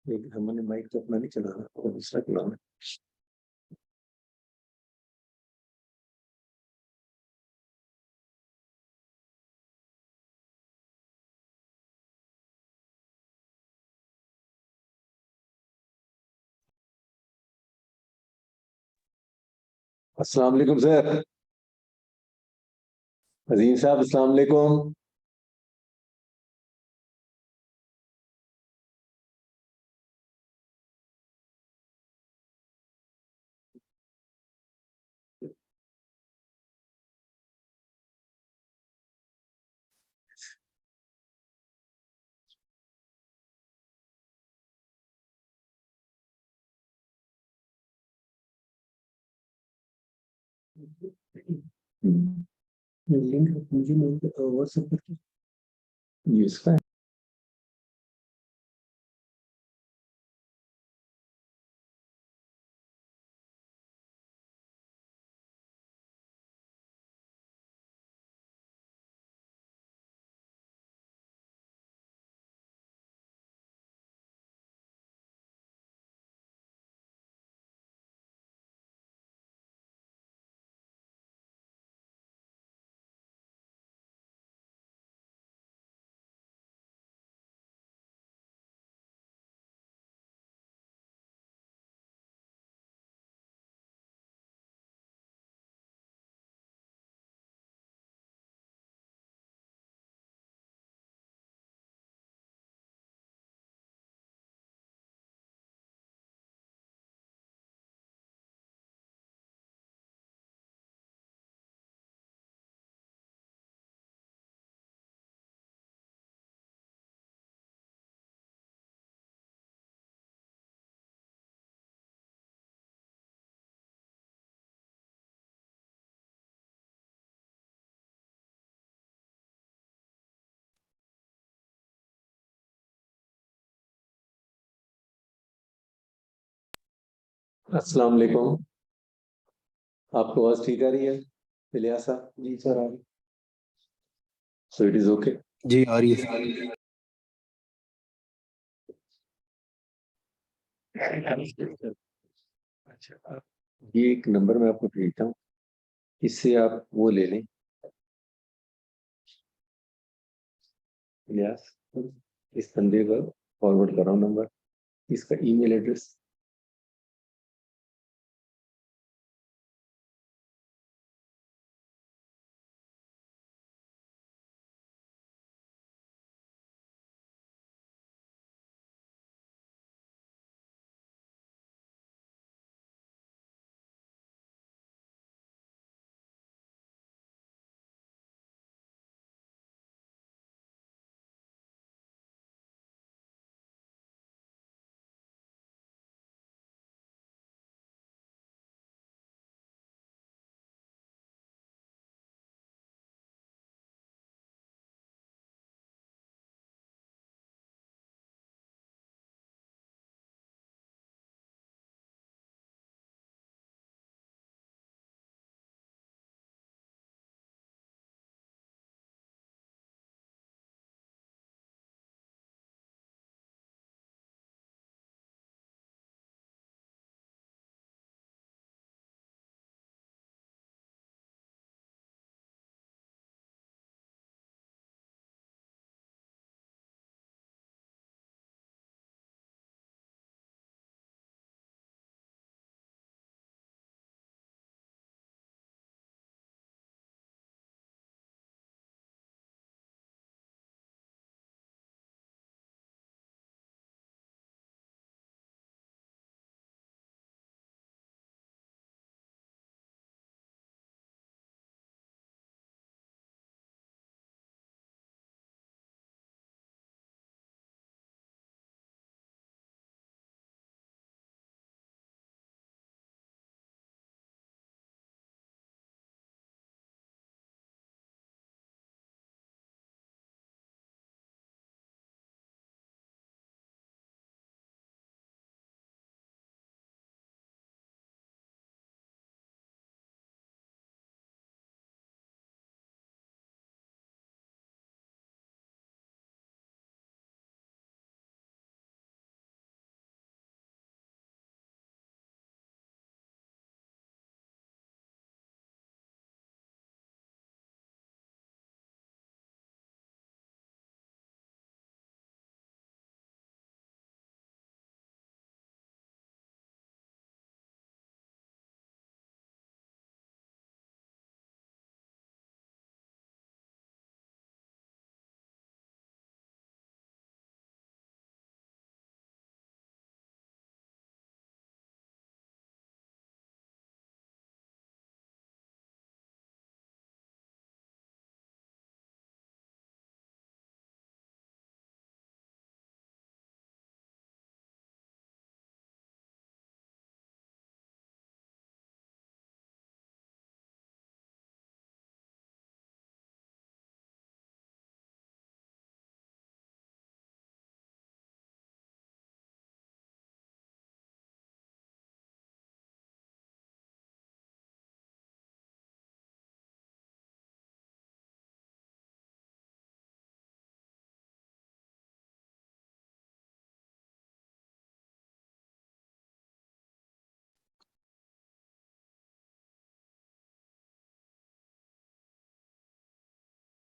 एक हमने माइक तो अपना नहीं चलाना, और दूसरा चलाना। अस्सलाम वालेकुम सर। अजीम साहब, अस्सलाम वालेकुम। लिंक मुझे व्हाट्सएप पर यूज का अस्सलाम वालेकुम। आपको आवाज ठीक आ रही है इलियास साहब? जी सर, आ रही। So it is okay. जी आ रही है। अच्छा, ये एक नंबर मैं आपको भेजता हूँ, इससे आप वो ले लें इलियास। इस बंदे का फॉरवर्ड कर रहा हूँ नंबर, इसका email address.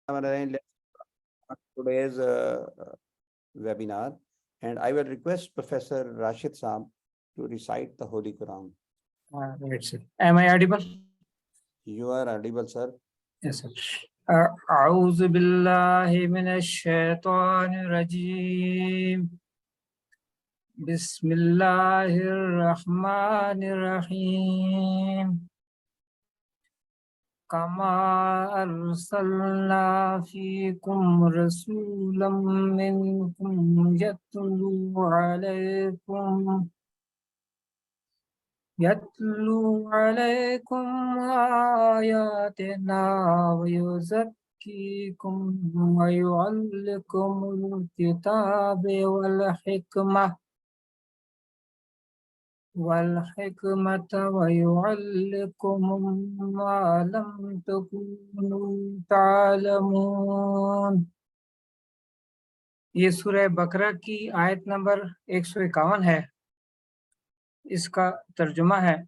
Today's webinar, and I will request Professor Rashid Saab to recite the Holy Quran. Right, sir. Am I audible? You are audible, sir. Yes, sir. أعوذ بالله من الشيطان الرجيم بسم الله الرحمن الرحيم كما أرسلنا فيكم رسولا منكم يتلو عليكم آياتنا ويزكيكم ويعلمكم الكتاب والحكمة ويعلمكم ما لم تكونوا تعلمون. ये सूरह बकरा की आयत नंबर 151 है। इसका तर्जुमा है,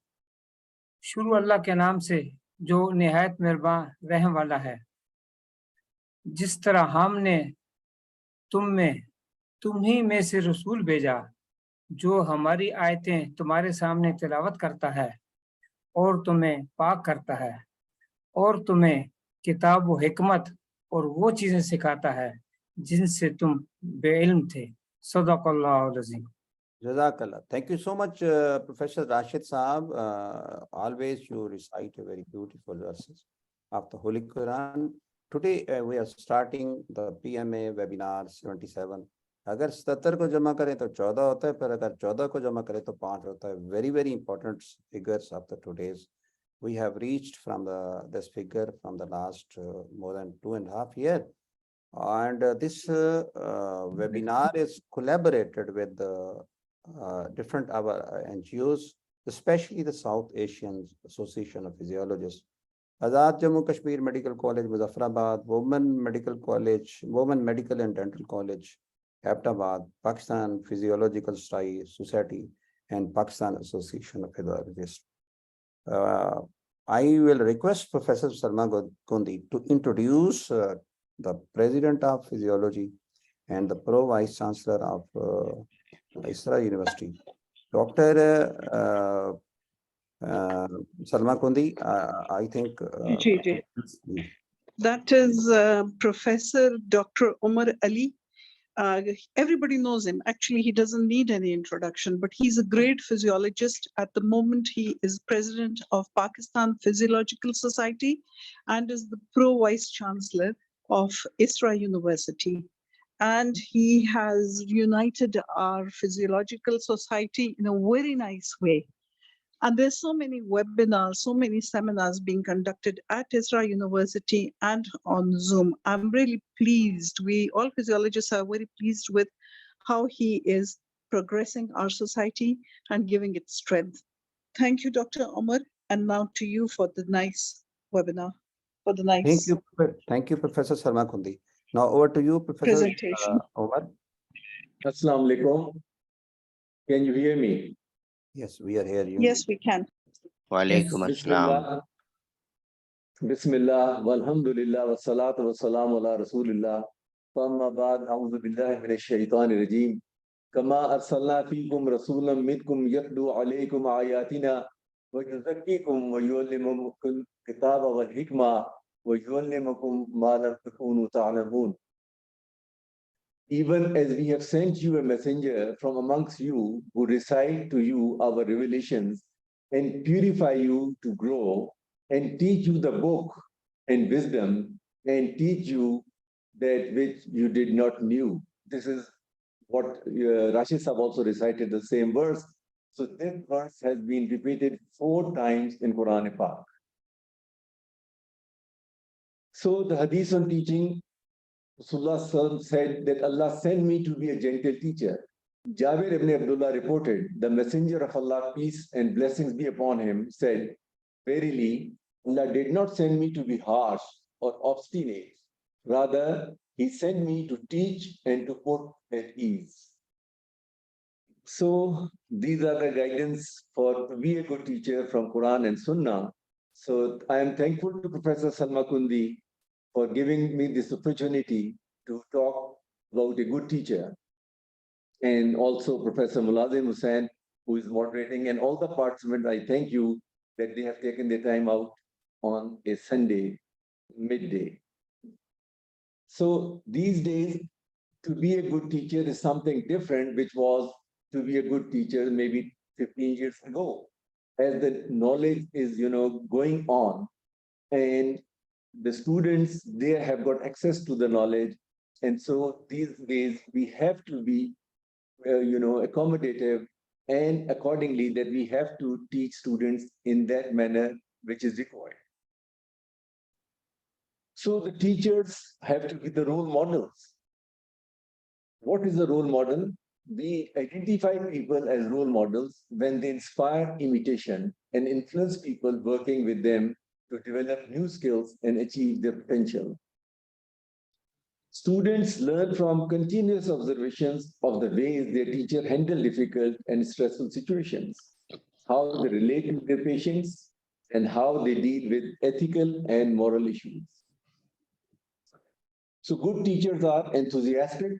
शुरू अल्लाह के नाम से जो निहायत मेहरबान रहम वाला है। जिस तरह हमने तुम्ही में से रसूल भेजा जो हमारी आयतें तुम्हारे सामने तिलावत करता है और तुम्हें पाक करता है और तुम्हें किताब व हिकमत और वो चीजें सिखाता है जिनसे तुम बेइल्म थे। सदक़ल्लाहुल अज़ीम। Jazakallah. Thank you so much, Professor Rashid Saab. Always you recite a very beautiful verses of the Holy Quran. Today we are starting the PMA Webinar 77. अगर 77 को जमा करें तो 14 होता है, पर अगर 14 को जमा करें तो 5 होता है. Very, very important figures of the today's. We have reached from this figure from the last more than 2.5 years. And this webinar is collaborated with the different NGOs, especially the South Asian Association of Physiologists, Azad Jammu Kashmir Medical College, Muzaffarabad, Women Medical College, Women Medical and Dental College, Abbottabad, Pakistan Physiological Society, and Pakistan Association of Physiologists. I will request Professor Salma Kundi to introduce the President of Physiology and the Pro Vice Chancellor of ISRA University, Dr. Salma Kundi. I think that is Professor Dr. Omar Ali. Everybody knows him. Actually, he doesn't need any introduction, but he's a great physiologist. At the moment, he is president of Pakistan Physiological Society and is the Pro Vice Chancellor of ISRA University. And he has united our physiological society in a very nice way. And there's so many webinars, so many seminars being conducted at ISRA University and on Zoom. I'm really pleased. We all physiologists are very pleased with how he is progressing our society and giving it strength. Thank you, Dr. Omar. And now to you for the nice webinar. Thank you, Professor Salma Kundi. Now over to you, Professor Omar. Assalamu alaikum. Can you hear me? Yes, we are hearing you. Yes, we can. Wa alaikum assalam. Bismillah, walhamdulillah, wassalatu wassalamu ala rasulillah. Amma ba'd, a'udhu billahi minash shaitanir rajim. Kama arsalna fikum rasulan minkum yatlu alaykum ayatina wa yuzakkikum wa yuallimukum kitaba wal hikma wa yuallimukum ma lam takunu ta'lamun. Even as we have sent you a messenger from amongst you who recite to you our revelations and purify you to grow and teach you the book and wisdom and teach you that which you did not knew. This is what Rashid Sahab also recited the same verse. So this verse has been repeated 4 times in Quran Pak. So the hadith on teaching, Rasulullah said that Allah sent me to be a gentle teacher. Jabir ibn Abdullah reported, the messenger of Allah, peace and blessings be upon him, said, verily, Allah did not send me to be harsh or obstinate. Rather, he sent me to teach and to put at ease. So these are the guidance for to be a good teacher from Quran and Sunnah. So I am thankful to Professor Salma Kundi for giving me this opportunity to talk about a good teacher. And also Professor Mulazim Hussain, who is moderating, and all the participants, I thank you that they have taken their time out on a Sunday, midday. So these days, to be a good teacher is something different, which was to be a good teacher maybe 15 years ago. As the knowledge is, going on, and the students, they have got access to the knowledge. And so these days we have to be, accommodative, and accordingly that we have to teach students in that manner which is required. So the teachers have to be the role models. What is a role model? We identify people as role models when they inspire imitation and influence people working with them to develop new skills and achieve their potential. Students learn from continuous observations of the ways their teacher handle difficult and stressful situations, how they relate to their patients, and how they deal with ethical and moral issues. So good teachers are enthusiastic,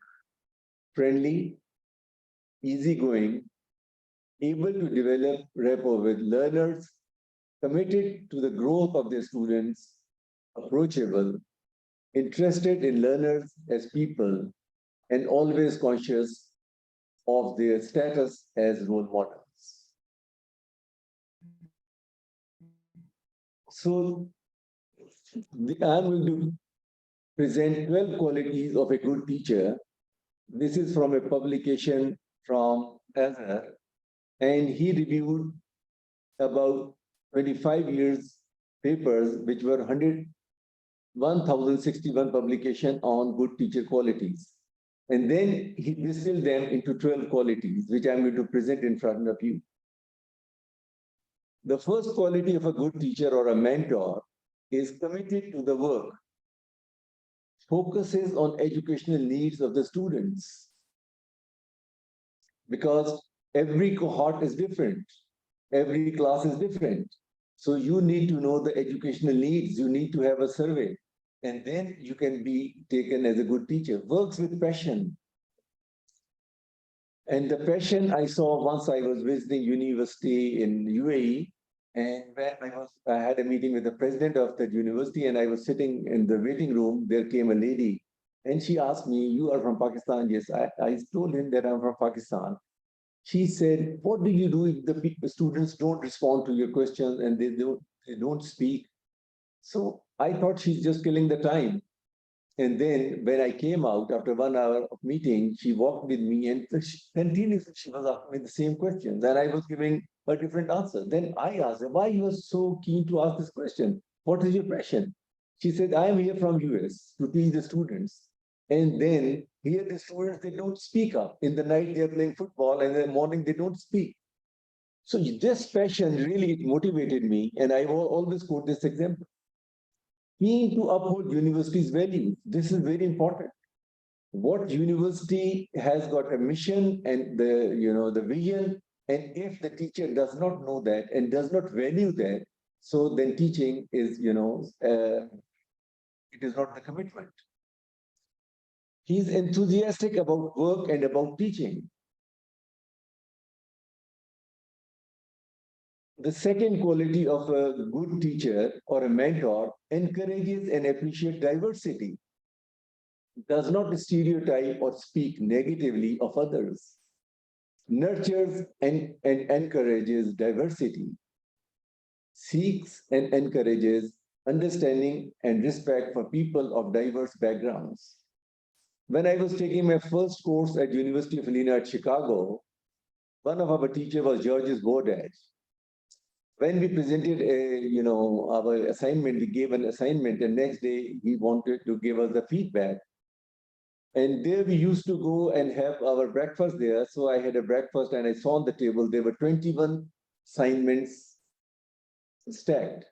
friendly, easygoing, able to develop rapport with learners, committed to the growth of their students, approachable, interested in learners as people, and always conscious of their status as role models. So I'm going to present 12 qualities of a good teacher. This is from a publication from Azhar, and he reviewed about 25 years papers, which were 1061 publication on good teacher qualities. And then he distilled them into 12 qualities, which I'm going to present in front of you. The first quality of a good teacher or a mentor is committed to the work, focuses on educational needs of the students, because every cohort is different, every class is different. So you need to know the educational needs, you need to have a survey, and then you can be taken as a good teacher. Works with passion. And the passion I saw once I was visiting university in UAE, and when I had a meeting with the president of that university, and I was sitting in the waiting room, there came a lady, and she asked me, "You are from Pakistan?" Yes, I told him that I'm from Pakistan. She said, "What do you do if the students don't respond to your questions and they don't speak?" So I thought she's just killing the time. And then when I came out after 1 hour of meeting, she walked with me and continuously she was asking me the same questions, and I was giving a different answer. Then I asked her, "Why you are so keen to ask this question? What is your passion?" She said, "I am here from US to teach the students." And then here the students, they don't speak up. In the night, they're playing football, and in the morning, they don't speak. So this passion really motivated me. And I will always quote this example. Keen to uphold university's values. This is very important. What university has got a mission and the vision, and if the teacher does not know that and does not value that, so then teaching is, it is not the commitment. He's enthusiastic about work and about teaching. The second quality of a good teacher or a mentor encourages and appreciates diversity, does not stereotype or speak negatively of others, nurtures and encourages diversity, seeks and encourages understanding and respect for people of diverse backgrounds. When I was taking my first course at University of Illinois at Chicago, one of our teachers was Georges Bordage. When we presented our assignment, we gave an assignment, and next day he wanted to give us the feedback. And there we used to go and have our breakfast there. So I had a breakfast, and I saw on the table there were 21 assignments stacked,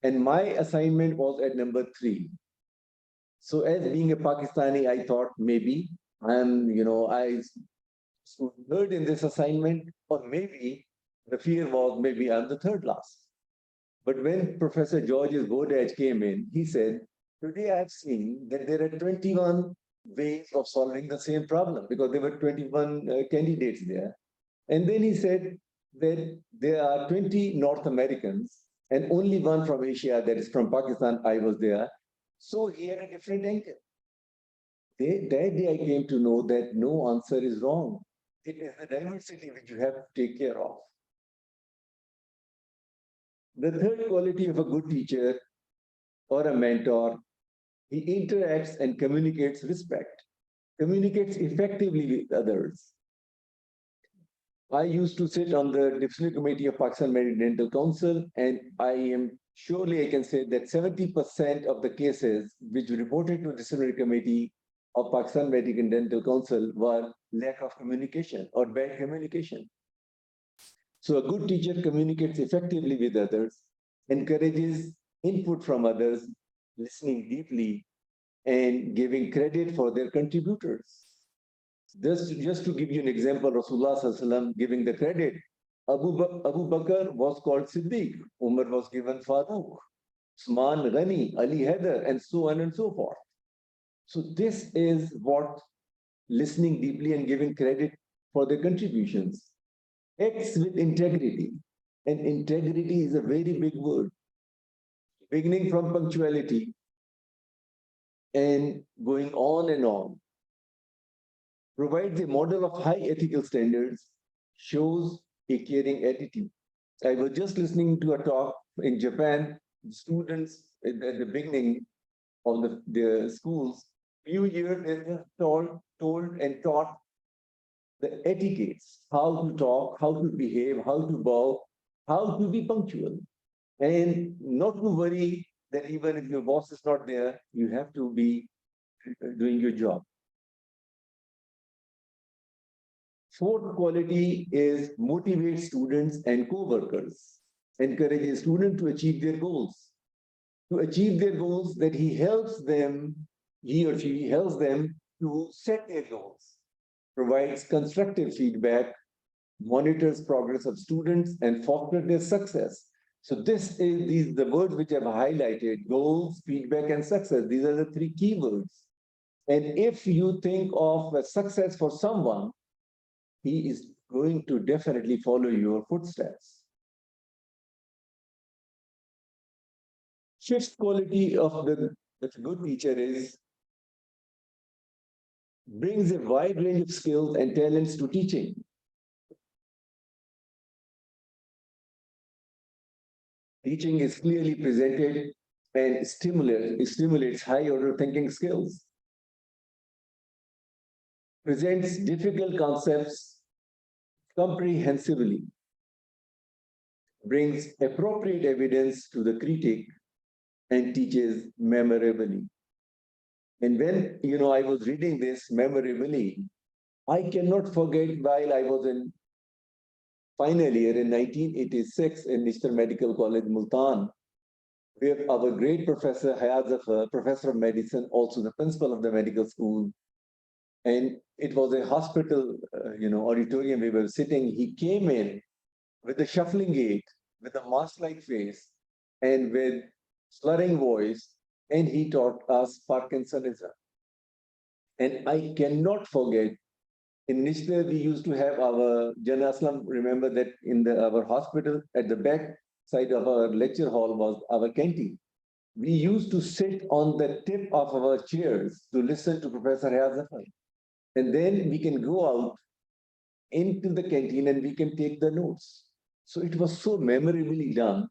and my assignment was at number 3. So as being a Pakistani, I thought maybe I heard in this assignment, or maybe the fear was maybe I'm the third last. But when Professor Georges Bordage came in, he said, Today I've seen that there are 21 ways of solving the same problem because there were 21 candidates there. And then he said that there are 20 North Americans and only one from Asia, that is from Pakistan. I was there. So he had a different angle. That day I came to know that no answer is wrong. It is the diversity which you have to take care of. The third quality of a good teacher or a mentor, he interacts and communicates respect, communicates effectively with others. I used to sit on the disciplinary committee of Pakistan Medical Dental Council, and I can say that 70% of the cases which were reported to the disciplinary committee of Pakistan Medical Dental Council were lack of communication or bad communication. So a good teacher communicates effectively with others, encourages input from others, listening deeply, and giving credit for their contributors. Just to give you an example, Rasulullah Sallallahu Alaihi Wasallam giving the credit, Abu Bakr was called Siddiq, Umar was given Farooq, Usman Ghani, Ali Haider, and so on and so forth. So this is what listening deeply and giving credit for their contributions. Acts with integrity, and integrity is a very big word, beginning from punctuality and going on and on. Provides a model of high ethical standards, shows a caring attitude. I was just listening to a talk in Japan. Students at the beginning of the schools, few years they were told and taught the etiquettes, how to talk, how to behave, how to bow, how to be punctual, and not to worry that even if your boss is not there, you have to be doing your job. Fourth quality is motivate students and co-workers, encourage students to achieve their goals. To achieve their goals, that he or she helps them to set their goals, provides constructive feedback, monitors progress of students, and fosters their success. So these are the words which I've highlighted: goals, feedback, and success. These are the three key words. And if you think of a success for someone, he is going to definitely follow your footsteps. Fifth quality of the good teacher is brings a wide range of skills and talents to teaching. Teaching is clearly presented and stimulates high order thinking skills. Presents difficult concepts comprehensively. Brings appropriate evidence to the critic and teaches memorably. And when I was reading this memorably, I cannot forget while I was in final year in 1986 in National Medical College, Multan, where our great professor, Hayat Zafar, professor of medicine, also the principal of the medical school, and it was a hospital, auditorium we were sitting. He came in with a shuffling gait, with a mask-like face, and with slurring voice, and he taught us Parkinsonism. And I cannot forget, in Nishta, we used to have our Jana Aslam, remember that in our hospital, at the back side of our lecture hall was our canteen. We used to sit on the tip of our chairs to listen to Professor Hayat Zafar. And then we can go out into the canteen and we can take the notes. So it was so memorably done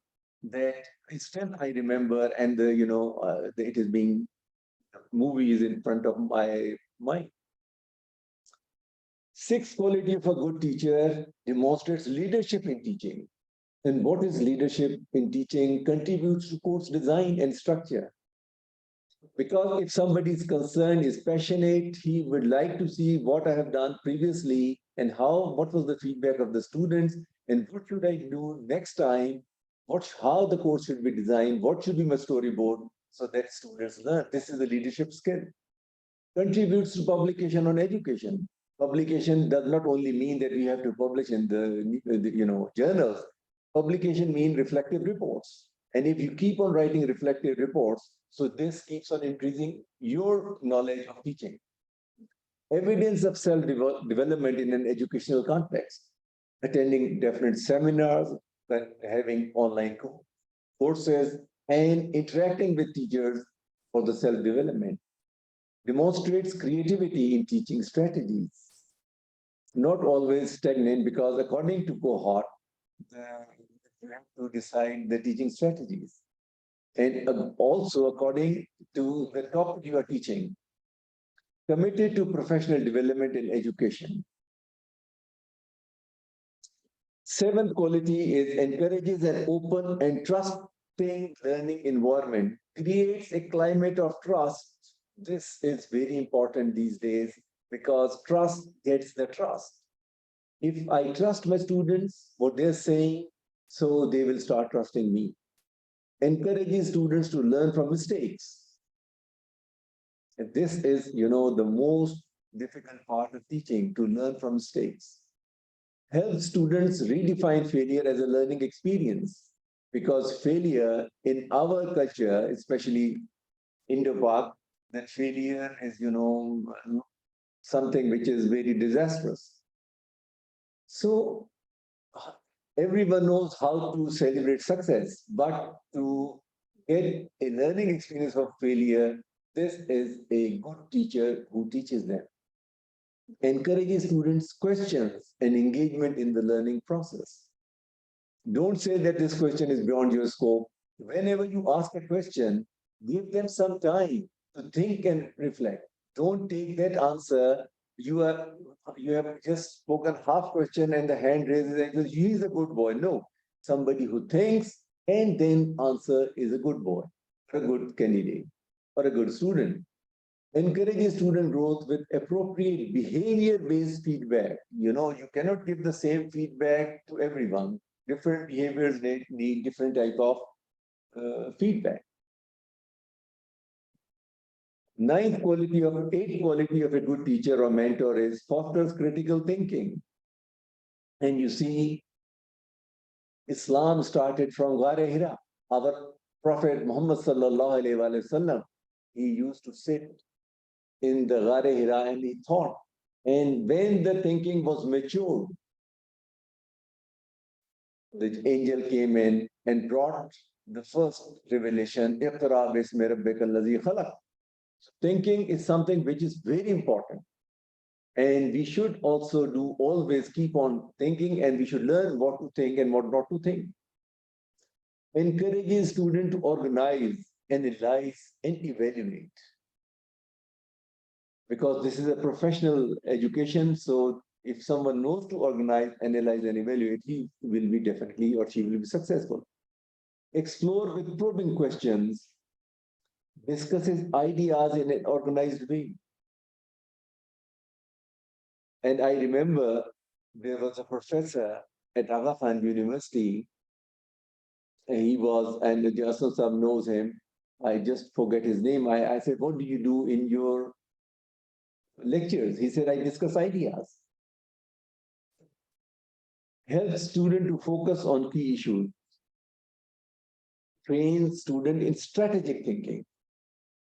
that still I remember, and it is being movies in front of my mind. Sixth quality of a good teacher demonstrates leadership in teaching. And what is leadership in teaching? Contributes to course design and structure. Because if somebody is concerned, is passionate, he would like to see what I have done previously and what was the feedback of the students, and what should I do next time, how the course should be designed, what should be my storyboard, so that students learn. This is a leadership skill. Contributes to publication on education. Publication does not only mean that we have to publish in the journals. Publication means reflective reports. And if you keep on writing reflective reports, So this keeps on increasing your knowledge of teaching. Evidence of self-development in an educational context, attending different seminars, having online courses, and interacting with teachers for the self-development. Demonstrates creativity in teaching strategies. Not always stagnant, because according to cohort, you have to decide the teaching strategies. And also according to the topic you are teaching. Committed to professional development in education. Seventh quality is encourages an open and trusting learning environment, creates a climate of trust. This is very important these days, because trust gets the trust. If I trust my students, what they're saying, so they will start trusting me. Encourages students to learn from mistakes. And this is, the most difficult part of teaching, to learn from mistakes. Help students redefine failure as a learning experience, because failure in our culture, especially Indo-Pak, that failure is, something which is very disastrous. So everyone knows how to celebrate success, but to get a learning experience of failure, this is a good teacher who teaches them. Encourages students' questions and engagement in the learning process. Don't say that this question is beyond your scope. Whenever you ask a question, give them some time to think and reflect. Don't take that answer. You have just spoken half question and the hand raises and says, he is a good boy. No, somebody who thinks and then answer is a good boy, or a good candidate, or a good student. Encourages student growth with appropriate behavior-based feedback. You cannot give the same feedback to everyone. Different behaviors need different type of feedback. Eighth quality of a good teacher or mentor is fosters critical thinking. And you see, Islam started from Ghar Hira. Our Prophet Muhammad sallallahu alaihi wasallam, he used to sit in the Ghar Hira and he thought. And when the thinking was matured, the angel came in and brought the first revelation, Iqra bismi rabbika allazi khalaq. Thinking is something which is very important. And we should also always keep on thinking, and we should learn what to think and what not to think. Encourages students to organize, analyze, and evaluate. Because this is a professional education, so if someone knows to organize, analyze, and evaluate, he will be definitely, or she will be successful. Explore with probing questions, discusses ideas in an organized way. And I remember there was a professor at Aga Khan University. He was, and the Jasal Sahab knows him. I just forget his name. I said, what do you do in your lectures? He said, I discuss ideas. Help student to focus on key issues. Train student in strategic thinking.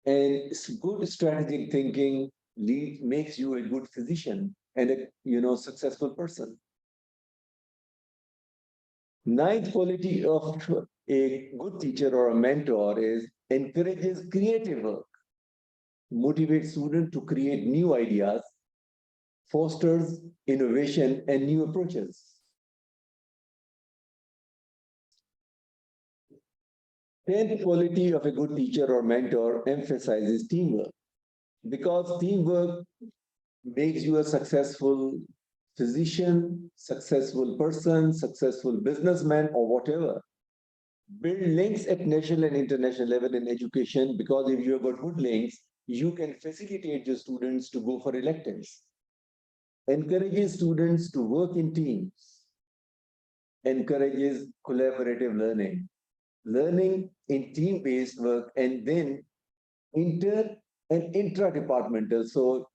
And good strategic thinking makes you a good physician and a successful person. Ninth quality of a good teacher or a mentor is encourages creative work, motivates students to create new ideas, fosters innovation and new approaches. Tenth quality of a good teacher or mentor emphasizes teamwork, because teamwork makes you a successful physician, successful person, successful businessman, or whatever. Build links at national and international level in education, because if you have got good links, you can facilitate your students to go for electives. Encourages students to work in teams. Encourages collaborative learning. Learning in team-based work, and then inter and intra-departmental. So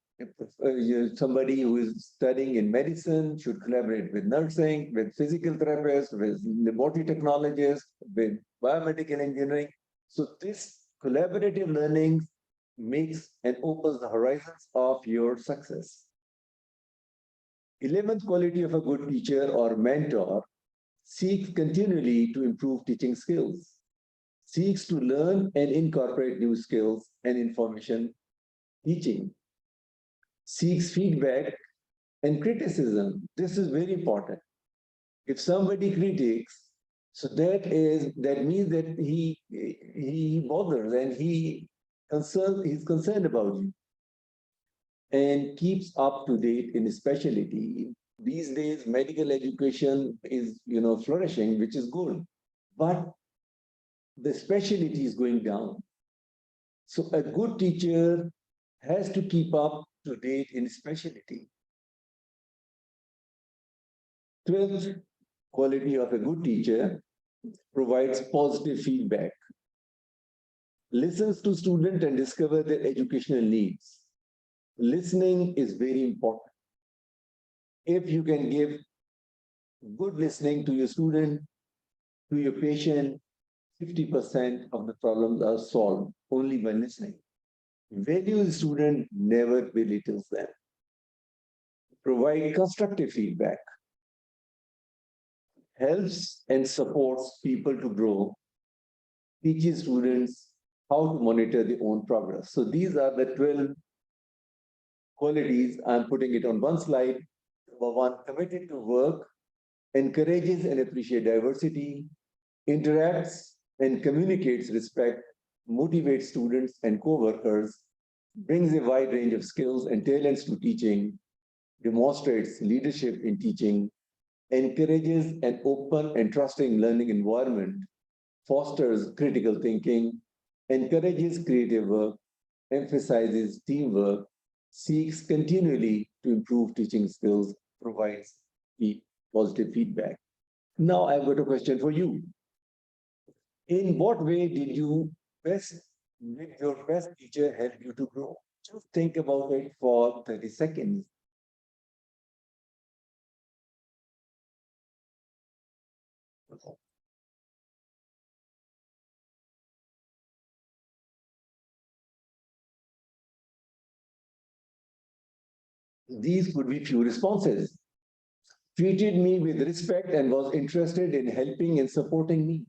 somebody who is studying in medicine should collaborate with nursing, with physical therapists, with laboratory technologists, with biomedical engineering. So this Collaborative learning makes and opens the horizons of your success. 11th quality of a good teacher or mentor seeks continually to improve teaching skills, seeks to learn and incorporate new skills and information teaching, seeks feedback and criticism. This is very important. If somebody critiques, so that means that he bothers and he's concerned about you and keeps up to date in specialty. These days, medical education is flourishing, which is good, but the specialty is going down. So a good teacher has to keep up to date in specialty. 12th quality of a good teacher provides positive feedback, listens to students and discover their educational needs. Listening is very important. If you can give good listening to your student, to your patient, 50% of the problems are solved only by listening. Value the student, never belittles them. Provide constructive feedback. Helps and supports people to grow. Teaches students how to monitor their own progress. So these are the 12 qualities. I'm putting it on one slide. Number 1, committed to work, encourages and appreciates diversity, interacts and communicates respect, motivates students and co-workers, brings a wide range of skills and talents to teaching, demonstrates leadership in teaching, encourages an open and trusting learning environment, fosters critical thinking, encourages creative work, emphasizes teamwork, seeks continually to improve teaching skills, provides positive feedback. Now I've got a question for you. In what way did your best teacher help you to grow? Just think about it for 30 seconds. These could be few responses. Treated me with respect and was interested in helping and supporting me.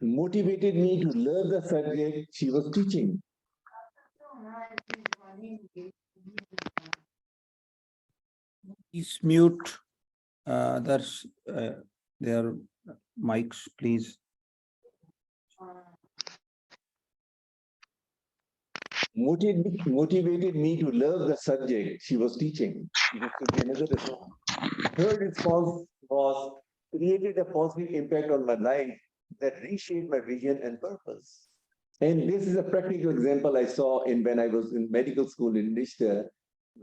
Motivated me to learn the subject she was teaching. Please mute their mics, please. Motivated me to love the subject she was teaching. This could be another response. Third response was created a positive impact on my life that reshaped my vision and purpose. And this is a practical example I saw when I was in medical school in Nishta.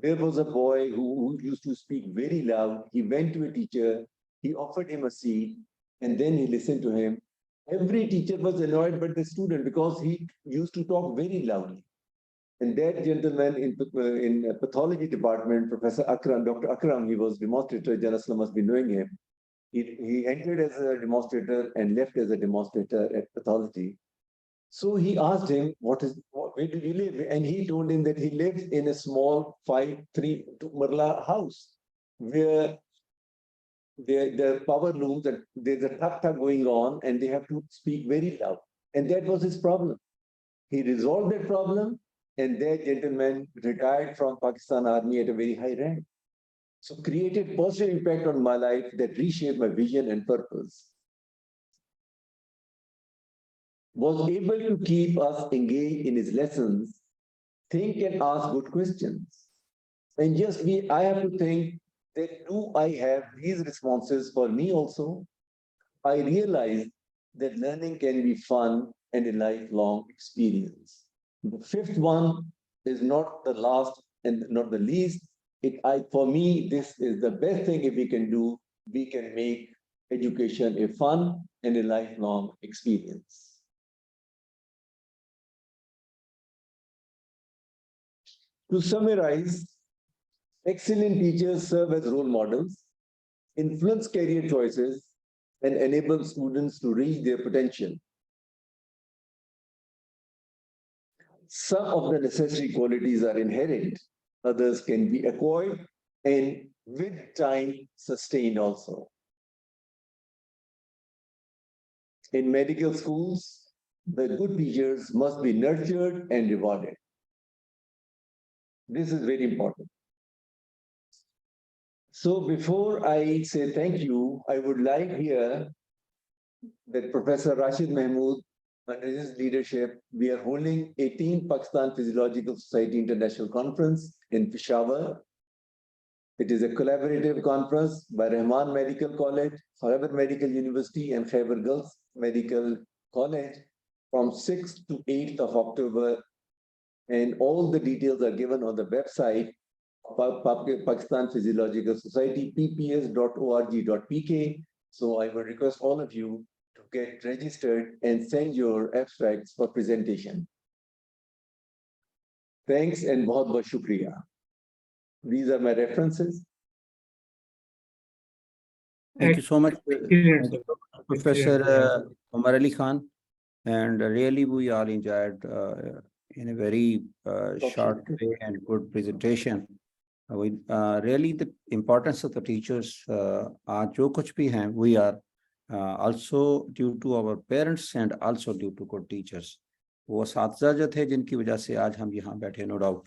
There was a boy who used to speak very loud. He went to a teacher, he offered him a seat, and then he listened to him. Every teacher was annoyed by the student because he used to talk very loudly. And that gentleman in pathology department, Professor Akram, Dr. Akram, he was demonstrator, Janasla must be knowing him. He entered as a demonstrator and left as a demonstrator at pathology. So he asked him, where do you live? And he told him that he lives in a small 3 Marla house where there are power looms and there's a thak going on and they have to speak very loud. And that was his problem. He resolved that problem and that gentleman retired from Pakistan Army at a very high rank. So created positive impact on my life that reshaped my vision and purpose. Was able to keep us engaged in his lessons, think and ask good questions. And just I have to think that do I have these responses for me also? I realize that learning can be fun and a lifelong experience. The fifth one is not the last and not the least. For me, this is the best thing if we can do. We can make education a fun and a lifelong experience. To summarize, excellent teachers serve as role models. influence career choices, and enable students to reach their potential. Some of the necessary qualities are inherent, others can be acquired and with time sustained also. In medical schools, the good teachers must be nurtured and rewarded. This is very important. So before I say thank you, I would like here that Professor Rashid Mahmood, under his leadership, we are holding 18th Pakistan Physiological Society International Conference in Peshawar. It is a collaborative conference by Rahman Medical College, Khyber Medical University, and Khyber Girls Medical College from 6th to 8th of October. And all the details are given on the website Pakistan Physiological Society, pps.org.pk. So I would request all of you to get registered and send your abstracts for presentation. Thanks and bahut bahut shukriya. These are my references. Thank you so much, Excellent. Professor Omar Ali Khan. And really, we all enjoyed in a very short way and good presentation. We really the importance of the teachers. जो कुछ भी हैं, we are also due to our parents and also due to good teachers. वो साथीजा जो थे जिनकी वजह से आज हम यहाँ बैठे, no doubt.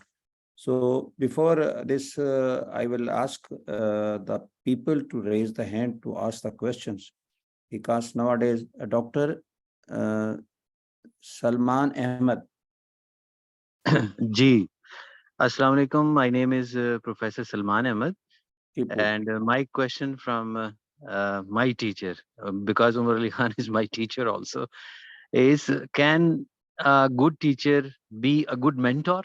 So before this, I will ask the people to raise the hand to ask the questions, because nowadays Dr. Salman Ahmed. Ji, Assalamu alaikum. My name is Professor Salman Ahmed, and my question from my teacher, because Umar Ali Khan is my teacher also, is: can a good teacher be a good mentor?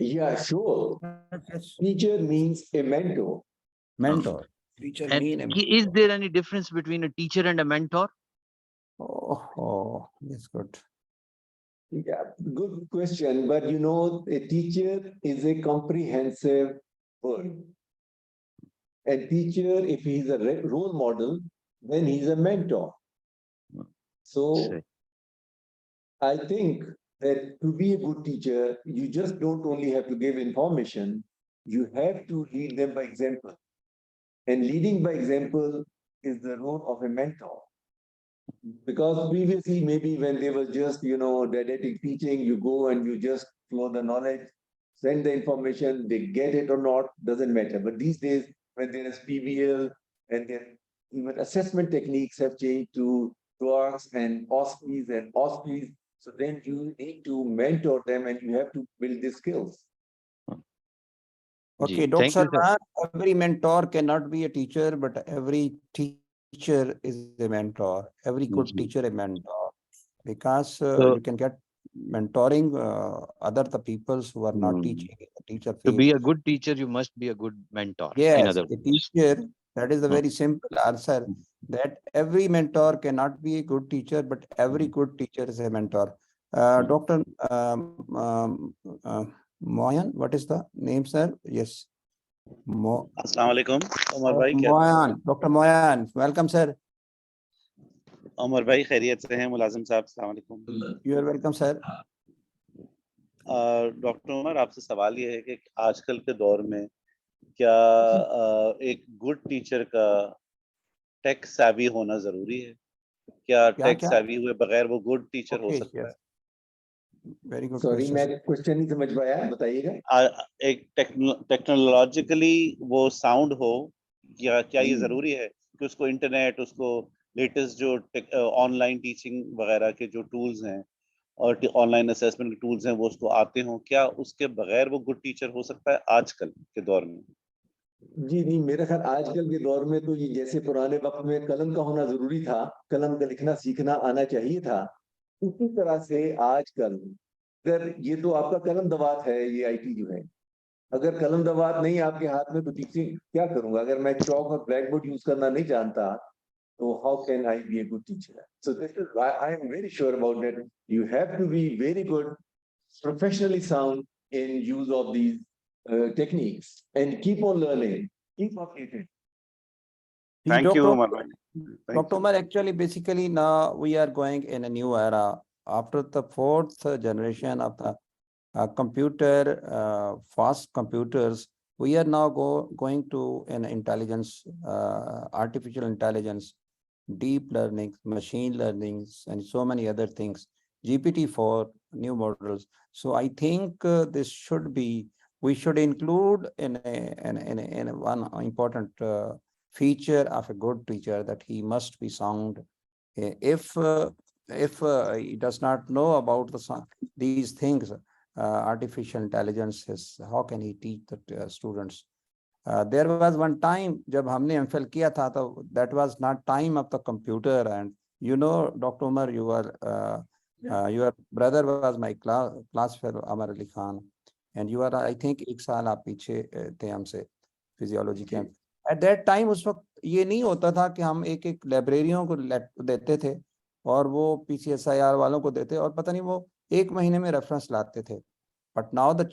Yeah, sure. Teacher means a mentor. Mentor. Teacher mean a mentor. Is there any difference between a teacher and a mentor? Oh, that's good. Yeah, good question. But you know, a teacher is a comprehensive word. A teacher, if he's a role model, then he's a mentor. So I think that to be a good teacher, you just don't only have to give information, you have to lead them by example. And leading by example is the role of a mentor. Because previously, maybe when they were just, didactic teaching, you go and you just flow the knowledge, send the information, they get it or not, doesn't matter. But these days, when there is PBL and then even assessment techniques have changed to TOEFL and OSCEs, so then you need to mentor them and you have to build these skills. Okay, Dr. Every mentor cannot be a teacher, but every teacher is a mentor. Every good teacher a mentor, because you can get mentoring the peoples who are not teaching in the teacher field. To be a good teacher, you must be a good mentor. Yes, a teacher. That is a very simple answer. That every mentor cannot be a good teacher, but every good teacher is a mentor. Dr. Moyan, what is the name, sir? Yes. Assalamu alaikum. Omar bhai, Moyan, Dr. Moyan, welcome, sir. Omar bhai, khairiyat se hain, Mulazim sahab, assalamu alaikum. You are welcome, sir. Doctor Umar, आपसे सवाल ये है कि आजकल के दौर में क्या एक गुड टीचर का टेक savvy होना जरूरी है? क्या टेक savvy हुए बगैर वो गुड टीचर हो सकता है? Very good. Sorry, मैं क्वेश्चन नहीं समझ पाया, बताइएगा। एक टेक्नोलॉजिकली वो साउंड हो, क्या ये जरूरी है कि उसको इंटरनेट, उसको लेटेस्ट जो ऑनलाइन टीचिंग वगैरह के जो टूल्स हैं और ऑनलाइन असेसमेंट के टूल्स हैं वो उसको आते हों? क्या उसके बगैर वो गुड टीचर हो सकता है आजकल के दौर में? जी नहीं, मेरा ख्याल आजकल के दौर में तो ये जैसे पुराने वक्त में कलम का होना जरूरी था, कलम का लिखना सीखना आना चाहिए था, उसी तरह से आजकल अगर ये तो आपका कलम दवात है, ये आईटी जो है, अगर कलम दवात नहीं आपके हाथ में तो टीचिंग क्या करूंगा? अगर मैं चौक और ब्लैक बोर्ड यूज करना नहीं जानता तो how can I be a good teacher? So this is why I am very sure about that. You have to be very good, professionally sound in use of these techniques and keep on learning, keep updated. Thank you, Dr. Umar bhai. Thank Dr. you. Umar, actually, basically now we are going in a new era. After the fourth generation of the fast computers, we are now going to an intelligence, artificial intelligence, deep learning, machine learning, and so many other things, GPT-4, new models. So I think this should be, we should include in one important feature of a good teacher that he must be sound. If he does not know about these things, artificial intelligence is, how can he teach the students? There was one time जब हमने MPhil किया था तो that was not time of the computer, and you know Dr. Umar, your brother was my class fellow Amar Ali Khan, and you are, I think, एक साल आप पीछे थे हमसे फिजियोलॉजी के। At that time उस वक्त ये नहीं होता था कि हम एक एक लाइब्रेरियों को देते थे और वो PCSIR वालों को देते और पता नहीं वो एक महीने में रेफरेंस लाते थे। But now the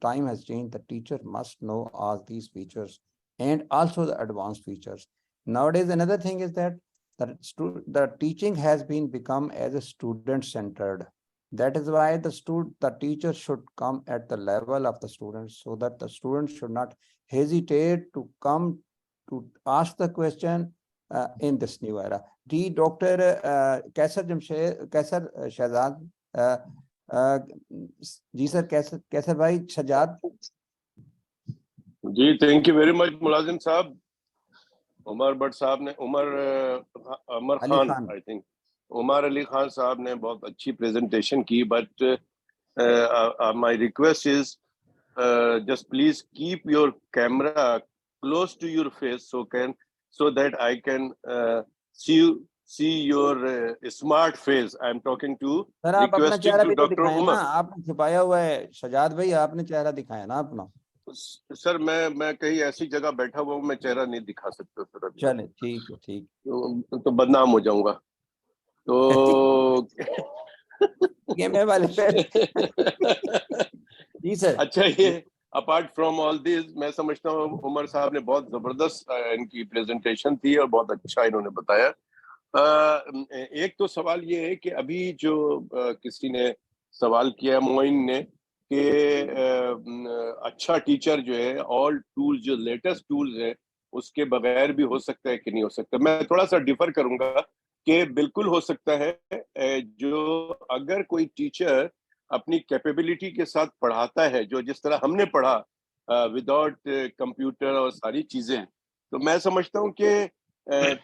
time has changed. The teacher must know all these features and also the advanced features. Nowadays, another thing is that the teaching has become as a student-centered. That is why the teacher should come at the level of the students, so that the students should not hesitate to come to ask the question in this new era. Dr. Kaisar Shahzad, जी sir, Kaisar भाई Shahzad ji, thank you very much Mulazim साहब। उमर भट्ट साहब ने Umar Khan I think Umar Ali Khan साहब ने बहुत अच्छी presentation की, but my request is just please keep your camera close to your face so that I can see your smart face. I am talking to sir, आप अपना चेहरा भी तो दिखाएं ना, आपने छुपाया हुआ है शहजाद भाई, आपने चेहरा दिखाया ना अपना। सर मैं कहीं ऐसी जगह बैठा हुआ हूँ, मैं चेहरा नहीं दिखा सकता सर। चले ठीक है, ठीक तो बदनाम हो जाऊंगा तो गेमे वाले जी सर। अच्छा, ये अपार्ट फ्रॉम ऑल दिस मैं समझता हूँ उमर साहब ने बहुत जबरदस्त इनकी प्रेजेंटेशन थी और बहुत अच्छा इन्होंने बताया। एक तो सवाल ये है कि अभी जो किसी ने सवाल किया मोइन ने कि अच्छा टीचर जो है ऑल टूल्स जो लेटेस्ट टूल्स है उसके बगैर भी हो सकता है कि नहीं हो सकता। मैं थोड़ा सा डिफर करूंगा कि बिल्कुल हो सकता है। जो अगर कोई टीचर अपनी कैपेबिलिटी के साथ पढ़ाता है, जो जिस तरह हमने पढ़ा विदाउट कंप्यूटर और सारी चीजें, तो मैं समझता हूँ कि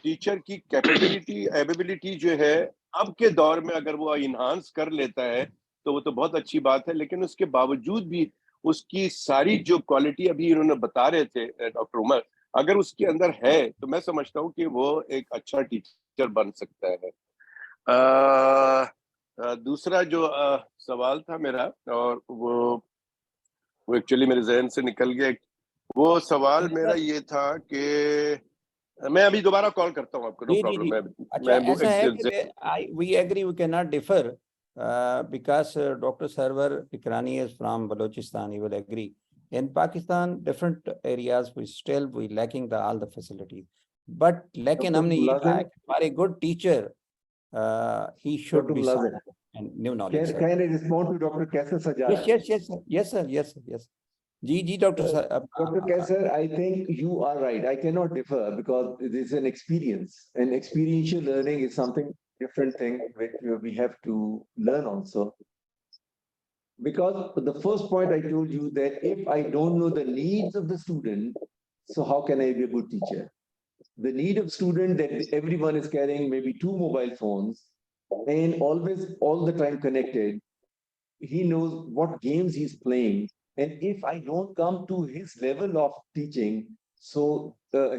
टीचर की कैपेबिलिटी एबिलिटी जो है अब के दौर में अगर वो इन्हांस कर लेता है तो वो तो बहुत अच्छी बात है, लेकिन उसके बावजूद भी उसकी सारी जो क्वालिटी अभी इन्होंने बता रहे थे डॉक्टर उमर, अगर उसके अंदर है तो मैं समझता हूँ कि वो एक अच्छा टीचर बन सकता है। दूसरा जो सवाल था मेरा, और वो एक्चुअली मेरे जहन से निकल गया, वो सवाल मेरा ये था कि मैं अभी दोबारा कॉल करता हूँ आपको, नो प्रॉब्लम। अच्छा, ऐसा है कि we agree, we can not differ because doctor Sarwar Ikrani is from Balochistan, he will agree. In Pakistan, different areas we lacking all the facilities, but लेकिन हमने ये कहा कि हमारे good teacher he should be sound and new knowledge. Can I respond to Dr. Kaisar Sajjad? Yes sir. जी Dr. Dr. Kaisar, I think you are right. I cannot differ because it is an experience, and experiential learning is something different thing which we have to learn also. Because the first point I told you that if I don't know the needs of the student, so how can I be a good teacher? The need of student that everyone is carrying maybe 2 mobile phones and always all the time connected. He knows what games he's playing. And if I don't come to his level of teaching, so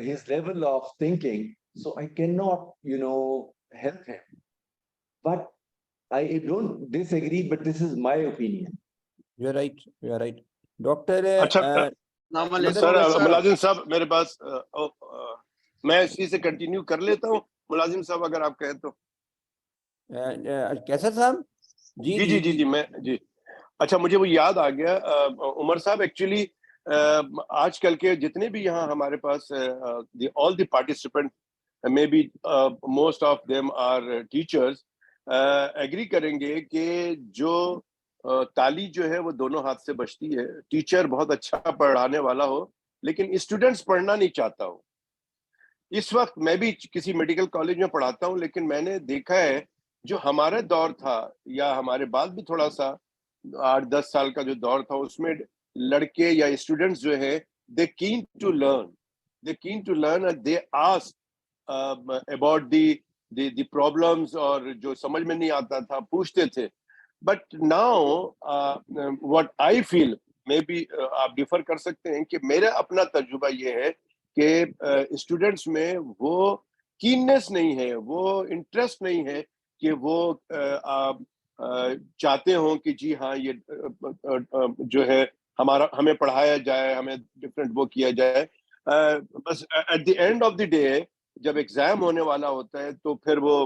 his level of thinking, so I cannot, help him. But I don't disagree, but this is my opinion. You are right. Doctor, अच्छा sir, मुलाजिम साहब मेरे पास मैं इसी से continue कर लेता हूँ मुलाजिम साहब, अगर आप कहें तो। कैसर साहब जी। मैं अच्छा, मुझे वो याद आ गया उमर साहब, एक्चुअली आजकल के जितने भी यहाँ हमारे पास all the participant maybe most of them are teachers agree करेंगे कि जो ताली जो है वो दोनों हाथ से बजती है। टीचर बहुत अच्छा पढ़ाने वाला हो लेकिन स्टूडेंट्स पढ़ना नहीं चाहता हो। इस वक्त मैं भी किसी मेडिकल कॉलेज में पढ़ाता हूँ, लेकिन मैंने देखा है जो हमारा दौर था या हमारे बाद भी थोड़ा सा 8-10 साल का जो दौर था, उसमें लड़के या स्टूडेंट्स जो है they keen to learn and they ask about the problems, और जो समझ में नहीं आता था पूछते थे। But now what I feel, maybe आप डिफर कर सकते हैं, कि मेरा अपना तजुर्बा ये है कि स्टूडेंट्स में वो कीननेस नहीं है, वो इंटरेस्ट नहीं है कि वो चाहते हो कि जी हाँ ये जो है हमें पढ़ाया जाए, हमें डिफरेंट वो किया जाए। बस at the end of the day जब एग्जाम होने वाला होता है तो फिर वो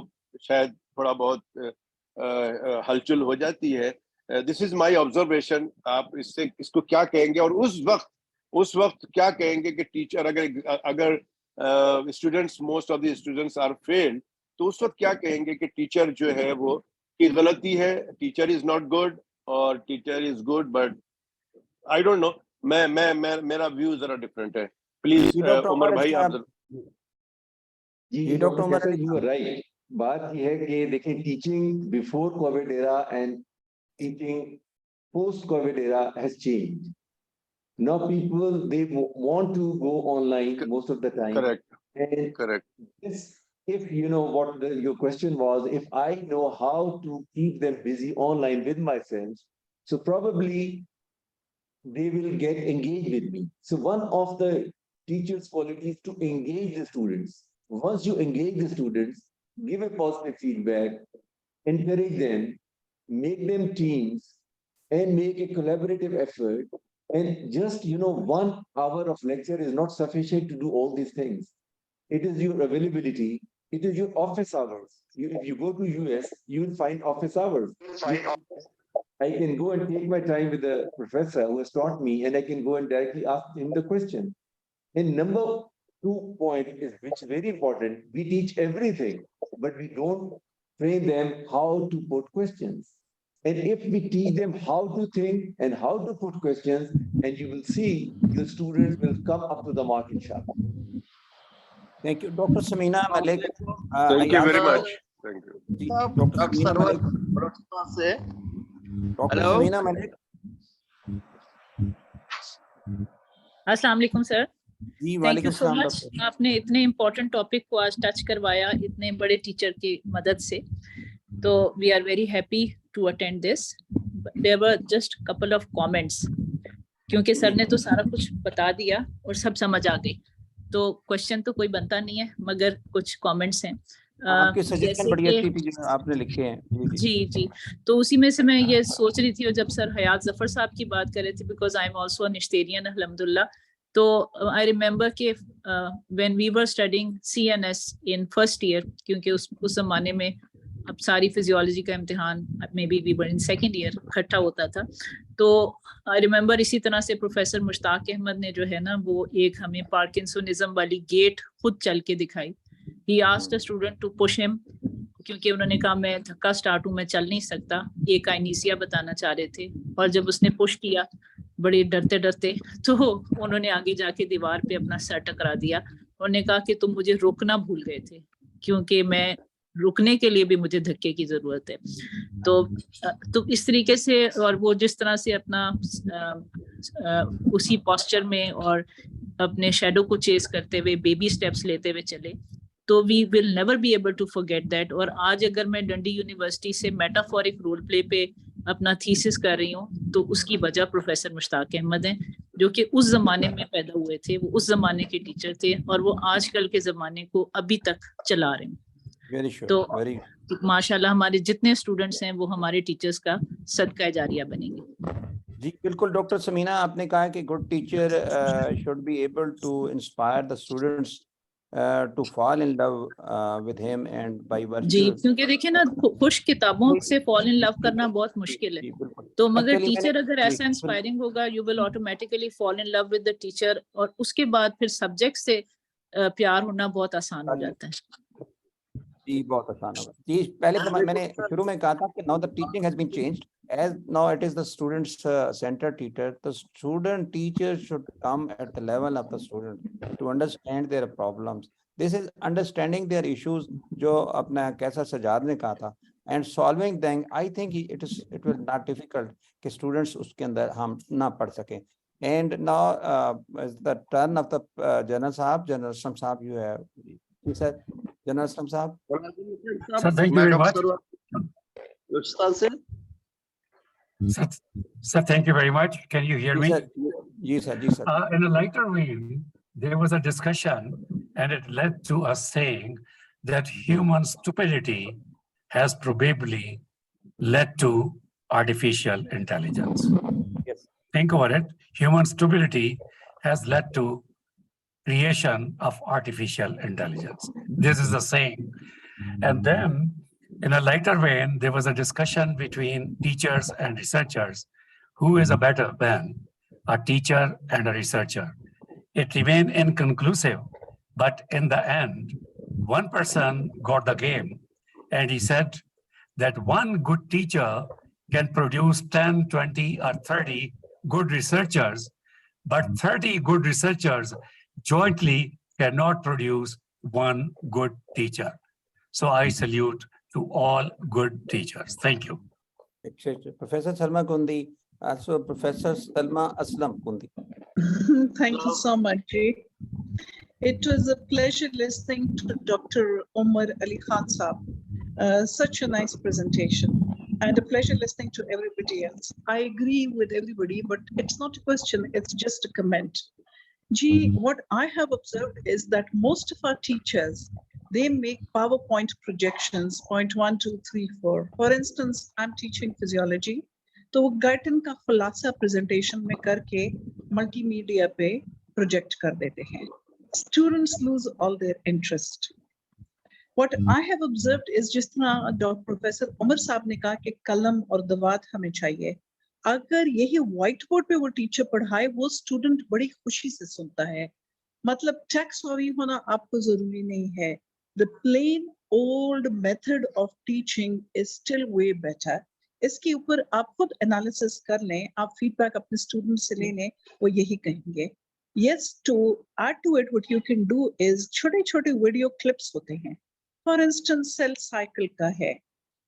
शायद थोड़ा बहुत हलचल हो जाती है। This is my observation. आप इसको क्या कहेंगे, और उस वक्त क्या कहेंगे कि टीचर अगर students, most of the students are failed, तो उस वक्त क्या कहेंगे कि टीचर जो है वो की गलती है, टीचर इज नॉट गुड और teacher is good? But I don't know, मेरा व्यू जरा डिफरेंट है। प्लीज उमर भाई आप। जी doctor Faisal, you are right. बात यह है कि देखें, teaching before COVID era and teaching post COVID era has changed. Now people, they want to go online most of the time. Correct. This, if you know what your question was, if I know how to keep them busy online with myself, so probably they will get engaged with me. So one of the teacher's qualities to engage the students. Once you engage the students, give a positive feedback, encourage them, make them teams, and make a collaborative effort. And just, 1 hour of lecture is not sufficient to do all these things. It is your availability. It is your office hours. If you go to US, you will find office hours. I can go and take my time with the professor who has taught me, and I can go and directly ask him the question. And number 2 point is, which is very important, we teach everything, but we don't train them how to put questions. And if we teach them how to think and how to put questions, and you will see the students will come up to the mark, inshallah. Thank you, Dr. Samina Malik. Thank you very much. Thank you. Dr. Samina Malik. Dr. Samina Malik. अस्सलाम वालेकुम sir. Thank you so much. आपने इतने important topic को आज touch करवाया इतने बड़े teacher की मदद से, तो we are very happy to attend this. There were just couple of comments, क्योंकि सर ने तो सारा कुछ बता दिया और सब समझ आ गई, तो क्वेश्चन तो कोई बनता नहीं है, मगर कुछ कमेंट्स हैं। आपके सजेशन बड़ी अच्छी थी जो आपने लिखे हैं। जी, तो उसी में से मैं ये सोच रही थी, और जब सर हयात जफर साहब की बात कर रहे थे, because I am also an historian अल्हम्दुलिल्लाह, तो आई रिमेम्बर कि when we were studying CNS in first year, क्योंकि उस जमाने में अब सारी फिजियोलॉजी का इम्तिहान मे be we were in second year इकट्ठा होता था, तो आई रिमेम्बर इसी तरह से प्रोफेसर मुश्ताक अहमद ने जो है ना, वो एक हमें पार्किंसोनिज्म वाली गेट खुद चल के दिखाई। He asked a student to push him, क्योंकि उन्होंने कहा मैं थक्का स्टार्ट हूँ, मैं चल नहीं सकता, ये काइनेसिया बताना चाह रहे थे, और जब उसने पुश किया बड़े डरते डरते, तो उन्होंने आगे जाके दीवार पे अपना सर टकरा दिया। उन्होंने कहा कि तुम मुझे रोकना भूल गए थे, क्योंकि मैं रुकने के लिए भी मुझे धक्के की जरूरत है। तो इस तरीके से, और वो जिस तरह से अपना उसी पोस्चर में और अपने शेडो को चेस करते हुए बेबी स्टेप्स लेते हुए चले, तो we will never be able to forget that. और आज अगर मैं डंडी यूनिवर्सिटी से मेटाफोरिक रोल प्ले पे अपना थीसिस कर रही हूँ, तो उसकी वजह प्रोफेसर मुश्ताक अहमद हैं, जो कि उस जमाने में पैदा हुए थे, वो उस जमाने के टीचर थे, और वो आजकल के जमाने को अभी तक चला रहे हैं। तो माशाल्लाह हमारे जितने स्टूडेंट्स हैं वो हमारे टीचर्स का सदका जारिया बनेंगे। जी बिल्कुल डॉक्टर समीना, आपने कहा कि good teacher should be able to inspire the students to fall in love with him and by virtue। जी, क्योंकि देखिए ना, खुश किताबों से fall in love करना बहुत मुश्किल है, तो मगर Actually, टीचर मैंने- अगर जी, ऐसा इंस्पायरिंग होगा, you will automatically fall in love with the teacher, और उसके बाद फिर सब्जेक्ट से प्यार होना बहुत आसान हो जाता है। जी बहुत आसान होगा जी। पहले तो मैंने शुरू में कहा था कि now the teaching has been changed, as now it is the students centered teacher. The student teacher should come at the level of the student to understand their problems. This is understanding their issues, जो अपना कैसा सजाद ने कहा था, and solving them. I think it will not difficult कि students उसके अंदर हम ना पढ़ सकें. And now is the turn of the General Sahab. General Sahab, you have, ji sir, General Sahab. Sir, thank you very much. Sir, thank you very much. Can you hear me? Yes, sir. Yes, sir. In a later vein, there was a discussion, and it led to us saying that human stupidity has probably led to artificial intelligence. Yes. Think about it. Human stupidity has led to creation of artificial intelligence. This is the saying. And then, in a lighter vein, there was a discussion between teachers and researchers. Who is a better man, a teacher and a researcher? It remained inconclusive, but in the end, one person got the game, and he said that one good teacher can produce 10, 20, or 30 good researchers, but 30 good researchers jointly cannot produce one good teacher. So I salute to all good teachers. Thank you. Professor Salma Kundi, also Professor Salma Aslam Kundi. Thank you so much, Jay. It was a pleasure listening to Dr. Omar Ali Khan Saab. Such a nice presentation, and a pleasure listening to everybody else. I agree with everybody, but it's not a question, it's just a comment. Gee, what I have observed is that most of our teachers, they make PowerPoint projections, point 1, 2, 3, 4. For instance, I'm teaching physiology. तो वो Guyton का खुलासा presentation में करके multimedia पे project कर देते हैं. Students lose all their interest. What I have observed is जिस तरह प्रोफेसर उमर साहब ने कहा कि कलम और दवात हमें चाहिए. अगर यही व्हाइट बोर्ड पे वो टीचर पढ़ाए, वो स्टूडेंट बड़ी खुशी से सुनता है. मतलब टेक्स्ट सॉरी होना आपको जरूरी नहीं है. The plain old method of teaching is still way better. इसके ऊपर आप खुद एनालिसिस कर लें, आप फीडबैक अपने स्टूडेंट से ले लें, वो यही कहेंगे. Yes, to add to it, what you can do is छोटे-छोटे वीडियो क्लिप्स होते हैं. For instance, सेल साइकिल का है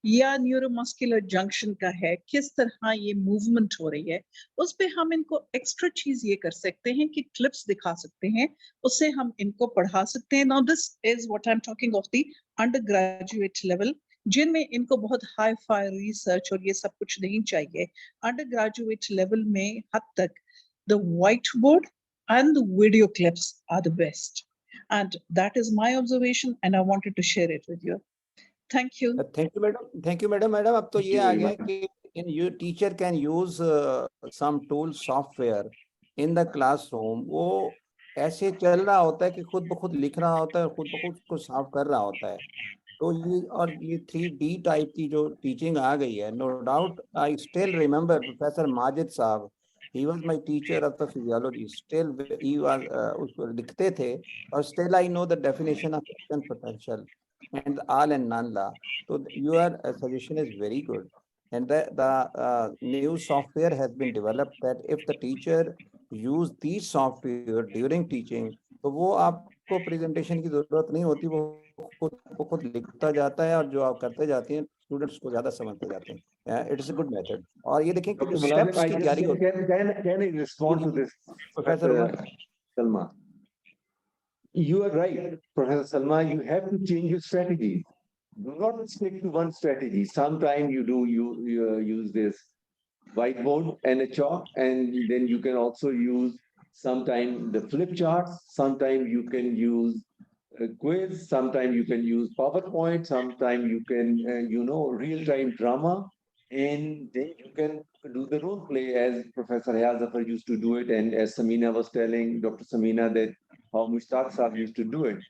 या न्यूरोमस्कुलर जंक्शन का है, किस तरह ये मूवमेंट हो रही है, उस पे हम इनको एक्स्ट्रा चीज ये कर सकते हैं कि क्लिप्स दिखा सकते हैं, उससे हम इनको पढ़ा सकते हैं. Now this is what I am talking of the under graduate level, जिनमें इनको बहुत हाई फाई रिसर्च और ये सब कुछ नहीं चाहिए. अंडर ग्रेजुएट लेवल में हद तक the white board and the video clips are the best, and that is my observation, and I wanted to share it with you. Thank you. Thank you, madam. Thank you, madam. Madam, अब तो ये आ गया कि you teacher can use some tool software in the classroom. वो ऐसे चल रहा होता है कि खुद ब खुद लिख रहा होता है, खुद ब खुद को साफ कर रहा होता है. तो ये 3D टाइप की जो टीचिंग आ गई है, no doubt. I still remember Professor Majid साहब. He was my teacher of the physiology. Still, he was उसको लिखते थे, और still I know the definition of action potential and all and none law. So your suggestion is very good, and the new software has been developed that if the teacher use these software during teaching, तो वो आपको presentation की जरूरत नहीं होती, वो खुद लिखता जाता है, और जो आप करते जाते हैं स्टूडेंट्स को ज्यादा समझते जाते हैं. It is a good method. और ये देखें कि जो steps की तैयारी होती है. Can I respond to this, Professor Salma? You are right, Professor Salma. You have to change your strategy. Do not stick to one strategy. Sometimes you use this whiteboard and a chalk, and then you can also use sometimes the flip charts. Sometimes you can use a quiz. Sometimes you can use PowerPoint. Sometimes you can real-time drama, and then you can do the role play as Professor Hayat Zafar used to do it, and as Samina was telling Dr. Samina that how Mushtaq Saab used to do it.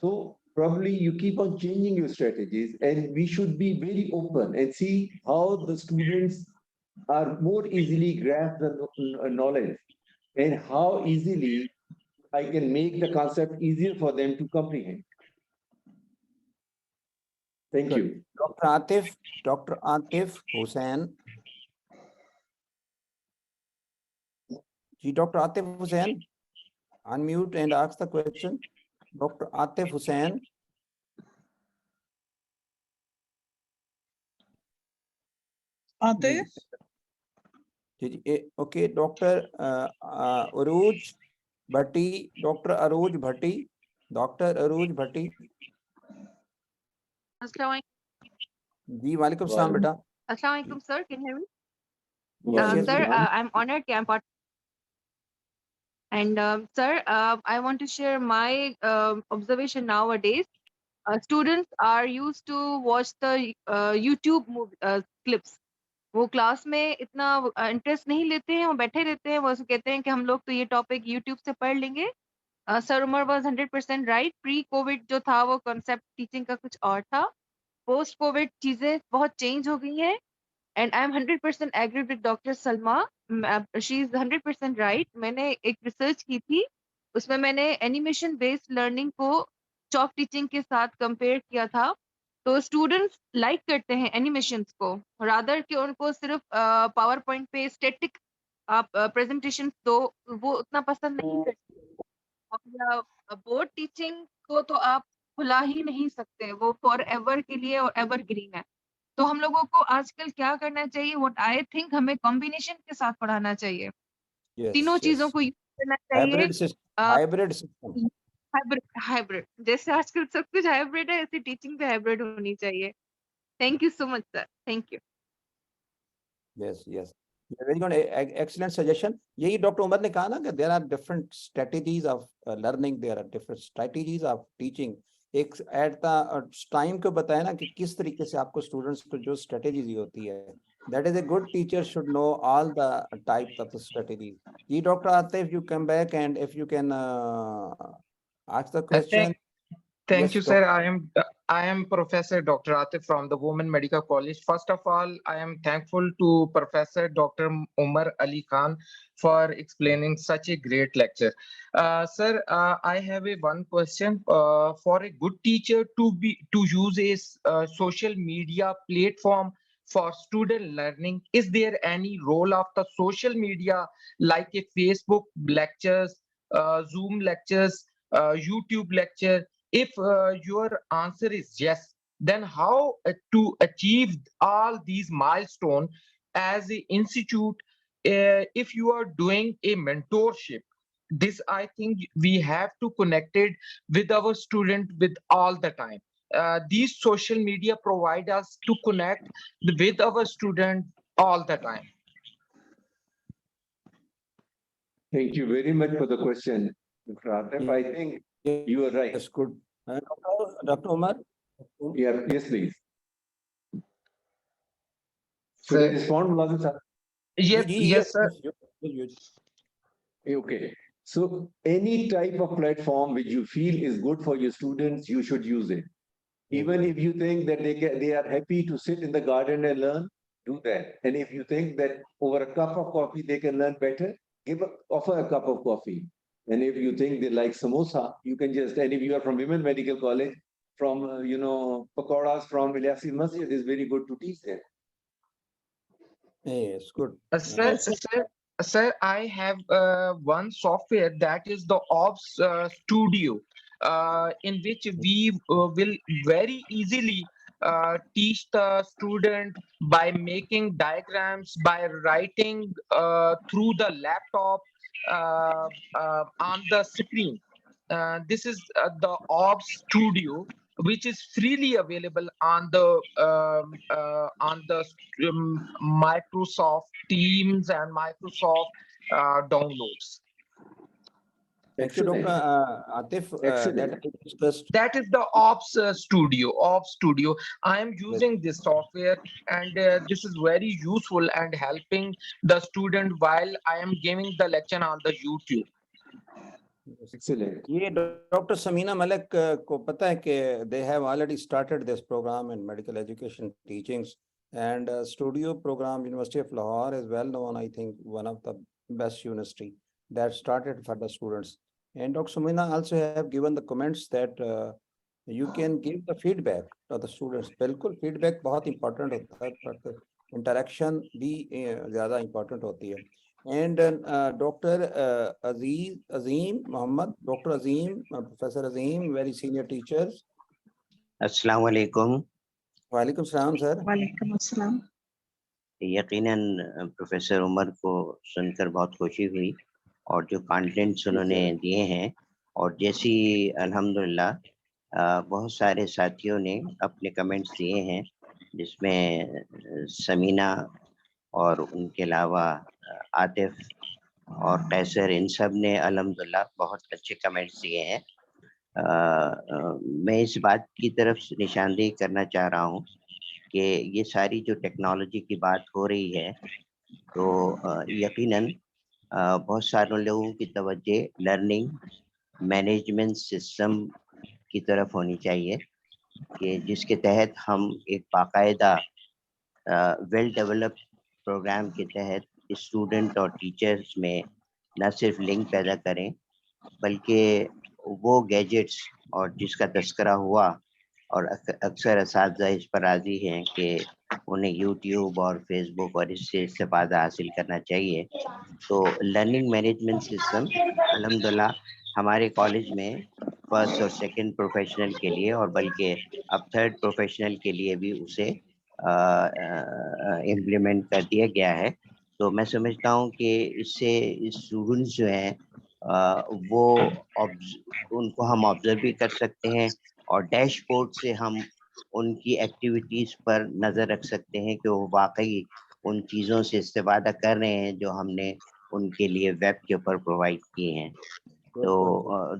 So probably you keep on changing your strategies, and we should be very open and see how the students are more easily grasp the knowledge, and how easily I can make the concept easier for them to comprehend. Thank Good. you. Dr. Atif Hussain. Dr. Atif Hussain, unmute and ask the question. Dr. Atif Hussain. Atif? Okay, Dr. Aruj Bhatti, Dr. Aruj Bhatti, Dr. Aruj Bhatti. Assalamualaikum. Ji, walaikum salam, beta. Assalamualaikum, sir. Can you hear me? Yes, Sir, ma'am. I'm honored that I'm part. And sir, I want to share my observation nowadays. Students are used to watch the YouTube clips. वो class में इतना interest नहीं लेते हैं, वो बैठे रहते हैं, वो कहते हैं कि हम लोग तो ये टॉपिक यूट्यूब से पढ़ लेंगे. Sir Umar was 100% right. Pre COVID जो था वो कॉन्सेप्ट टीचिंग का कुछ और था. पोस्ट कोविड चीजें बहुत चेंज हो गई हैं. And I'm 100% agree with Dr. Salma. She is 100% right. मैंने एक रिसर्च की थी, उसमें मैंने एनिमेशन बेस्ड लर्निंग को चॉक टीचिंग के साथ कंपेयर किया था. तो स्टूडेंट्स लाइक करते हैं एनिमेशंस को, रादर कि उनको सिर्फ पावर पॉइंट पे स्टैटिक आप प्रेजेंटेशन दो, वो उतना पसंद नहीं करते. और बोर्ड टीचिंग को तो आप भुला ही नहीं सकते, वो फॉर एवर के लिए और एवर ग्रीन है. तो हम लोगों को आजकल क्या करना चाहिए, व्हाट आई थिंक हमें कॉम्बिनेशन के साथ पढ़ाना चाहिए. तीनों चीजों को यूज करना चाहिए. Hybrid system. हाइब्रिड जैसे आजकल सब कुछ हाइब्रिड है, ऐसी टीचिंग भी हाइब्रिड होनी चाहिए. Thank you so much sir. Thank you. Yes. Very good. Excellent suggestion. यही डॉक्टर उमर ने कहा ना कि there are different strategies of learning, there are different strategies of teaching. एक एट द टाइम को बताया ना कि किस तरीके से आपको स्टूडेंट्स को जो स्ट्रेटेजीज होती है, that is a good teacher should know all the types of the strategies. जी doctor Atif, you come back and if you can ask the question. Thank you, sir. I am Professor Dr. Atif from the Women Medical College. First of all, I am thankful to Professor Dr. Umar Ali Khan for explaining such a great lecture. Sir, I have one question. For a good teacher to use a social media platform for student learning, is there any role of the social media like a Facebook lectures, Zoom lectures, YouTube lecture? If your answer is yes, then how to achieve all these milestones as an institute? If you are doing a mentorship, this I think we have to connect it with our student with all the time. These social media provide us to connect with our student all the time. Thank you very much for the question, Dr. Atif. I think you are right. That's good. Dr. Umar? Yeah, yes, please. Should I respond, Mulazim sir? Yes, sir. Okay. So any type of platform which you feel is good for your students, you should use it. Even if you think that they are happy to sit in the garden and learn, do that. And if you think that over a cup of coffee they can learn better, offer a cup of coffee. And if you think they like samosa, you can just, and if you are from Women Medical College, from, pakoras from Ilyasi Masjid is very good to teach them. Yes, good. Sir, I have one software that is the Ops Studio, in which we will very easily teach the student by making diagrams, by writing through the laptop on the screen. This is the Ops Studio, which is freely available on the Microsoft Teams and Microsoft downloads. Thank you, Dr. Atif. That is the Ops Studio. I am using this software, and this is very useful and helping the student while I am giving the lecture on the YouTube. Excellent. ये doctor Samina Malik को पता है कि they have already started this program in medical education teachings And studio program, University of Lahore is well known, I think, one of the best university that started for the students. And Dr. Sumina also have given the comments that you can give the feedback to the students. बिल्कुल feedback बहुत important होता है, but interaction भी ज़्यादा important होती है. And Dr. Azim Muhammad, Dr. Azim, Professor Azim, very senior teachers. अस्सलाम वालेकुम. वालेकुम सलाम सर. Walaikum assalam. यकीनन प्रोफेसर उमर को सुनकर बहुत खुशी हुई और जो कंटेंट्स उन्होंने दिए हैं और जैसी अल्हम्दुलिल्लाह बहुत सारे साथियों ने अपने कमेंट्स दिए हैं जिसमें समीना और उनके अलावा आतिफ और कैसर, इन सब ने अल्हम्दुलिल्लाह बहुत अच्छे कमेंट्स दिए हैं. मैं इस बात की तरफ निशानदेही करना चाह रहा हूँ कि ये सारी जो टेक्नोलॉजी की बात हो रही है तो यकीनन बहुत सारे लोगों की तवज्जो लर्निंग मैनेजमेंट सिस्टम की तरफ होनी चाहिए कि जिसके तहत हम एक बाकायदा वेल डेवलप्ड प्रोग्राम के तहत स्टूडेंट और टीचर्स में न सिर्फ लिंक पैदा करें बल्कि वो गैजेट्स और जिसका तस्करा हुआ और अक्सर असातिज़ा इस पर राज़ी हैं कि उन्हें यूट्यूब और फेसबुक और इससे इस्तेफ़ादा हासिल करना चाहिए. तो लर्निंग मैनेजमेंट सिस्टम अल्हम्दुलिल्लाह हमारे कॉलेज में फर्स्ट और सेकंड प्रोफेशनल के लिए और बल्कि अब थर्ड प्रोफेशनल के लिए भी उसे इम्प्लीमेंट कर दिया गया है. तो मैं समझता हूँ कि इससे स्टूडेंट्स जो हैं वो उनको हम ऑब्जर्व भी कर सकते हैं और डैशबोर्ड से हम उनकी एक्टिविटीज़ पर नज़र रख सकते हैं कि वो वाकई उन चीज़ों से इस्तेफ़ादा कर रहे हैं जो हमने उनके लिए वेब के ऊपर प्रोवाइड किए हैं. तो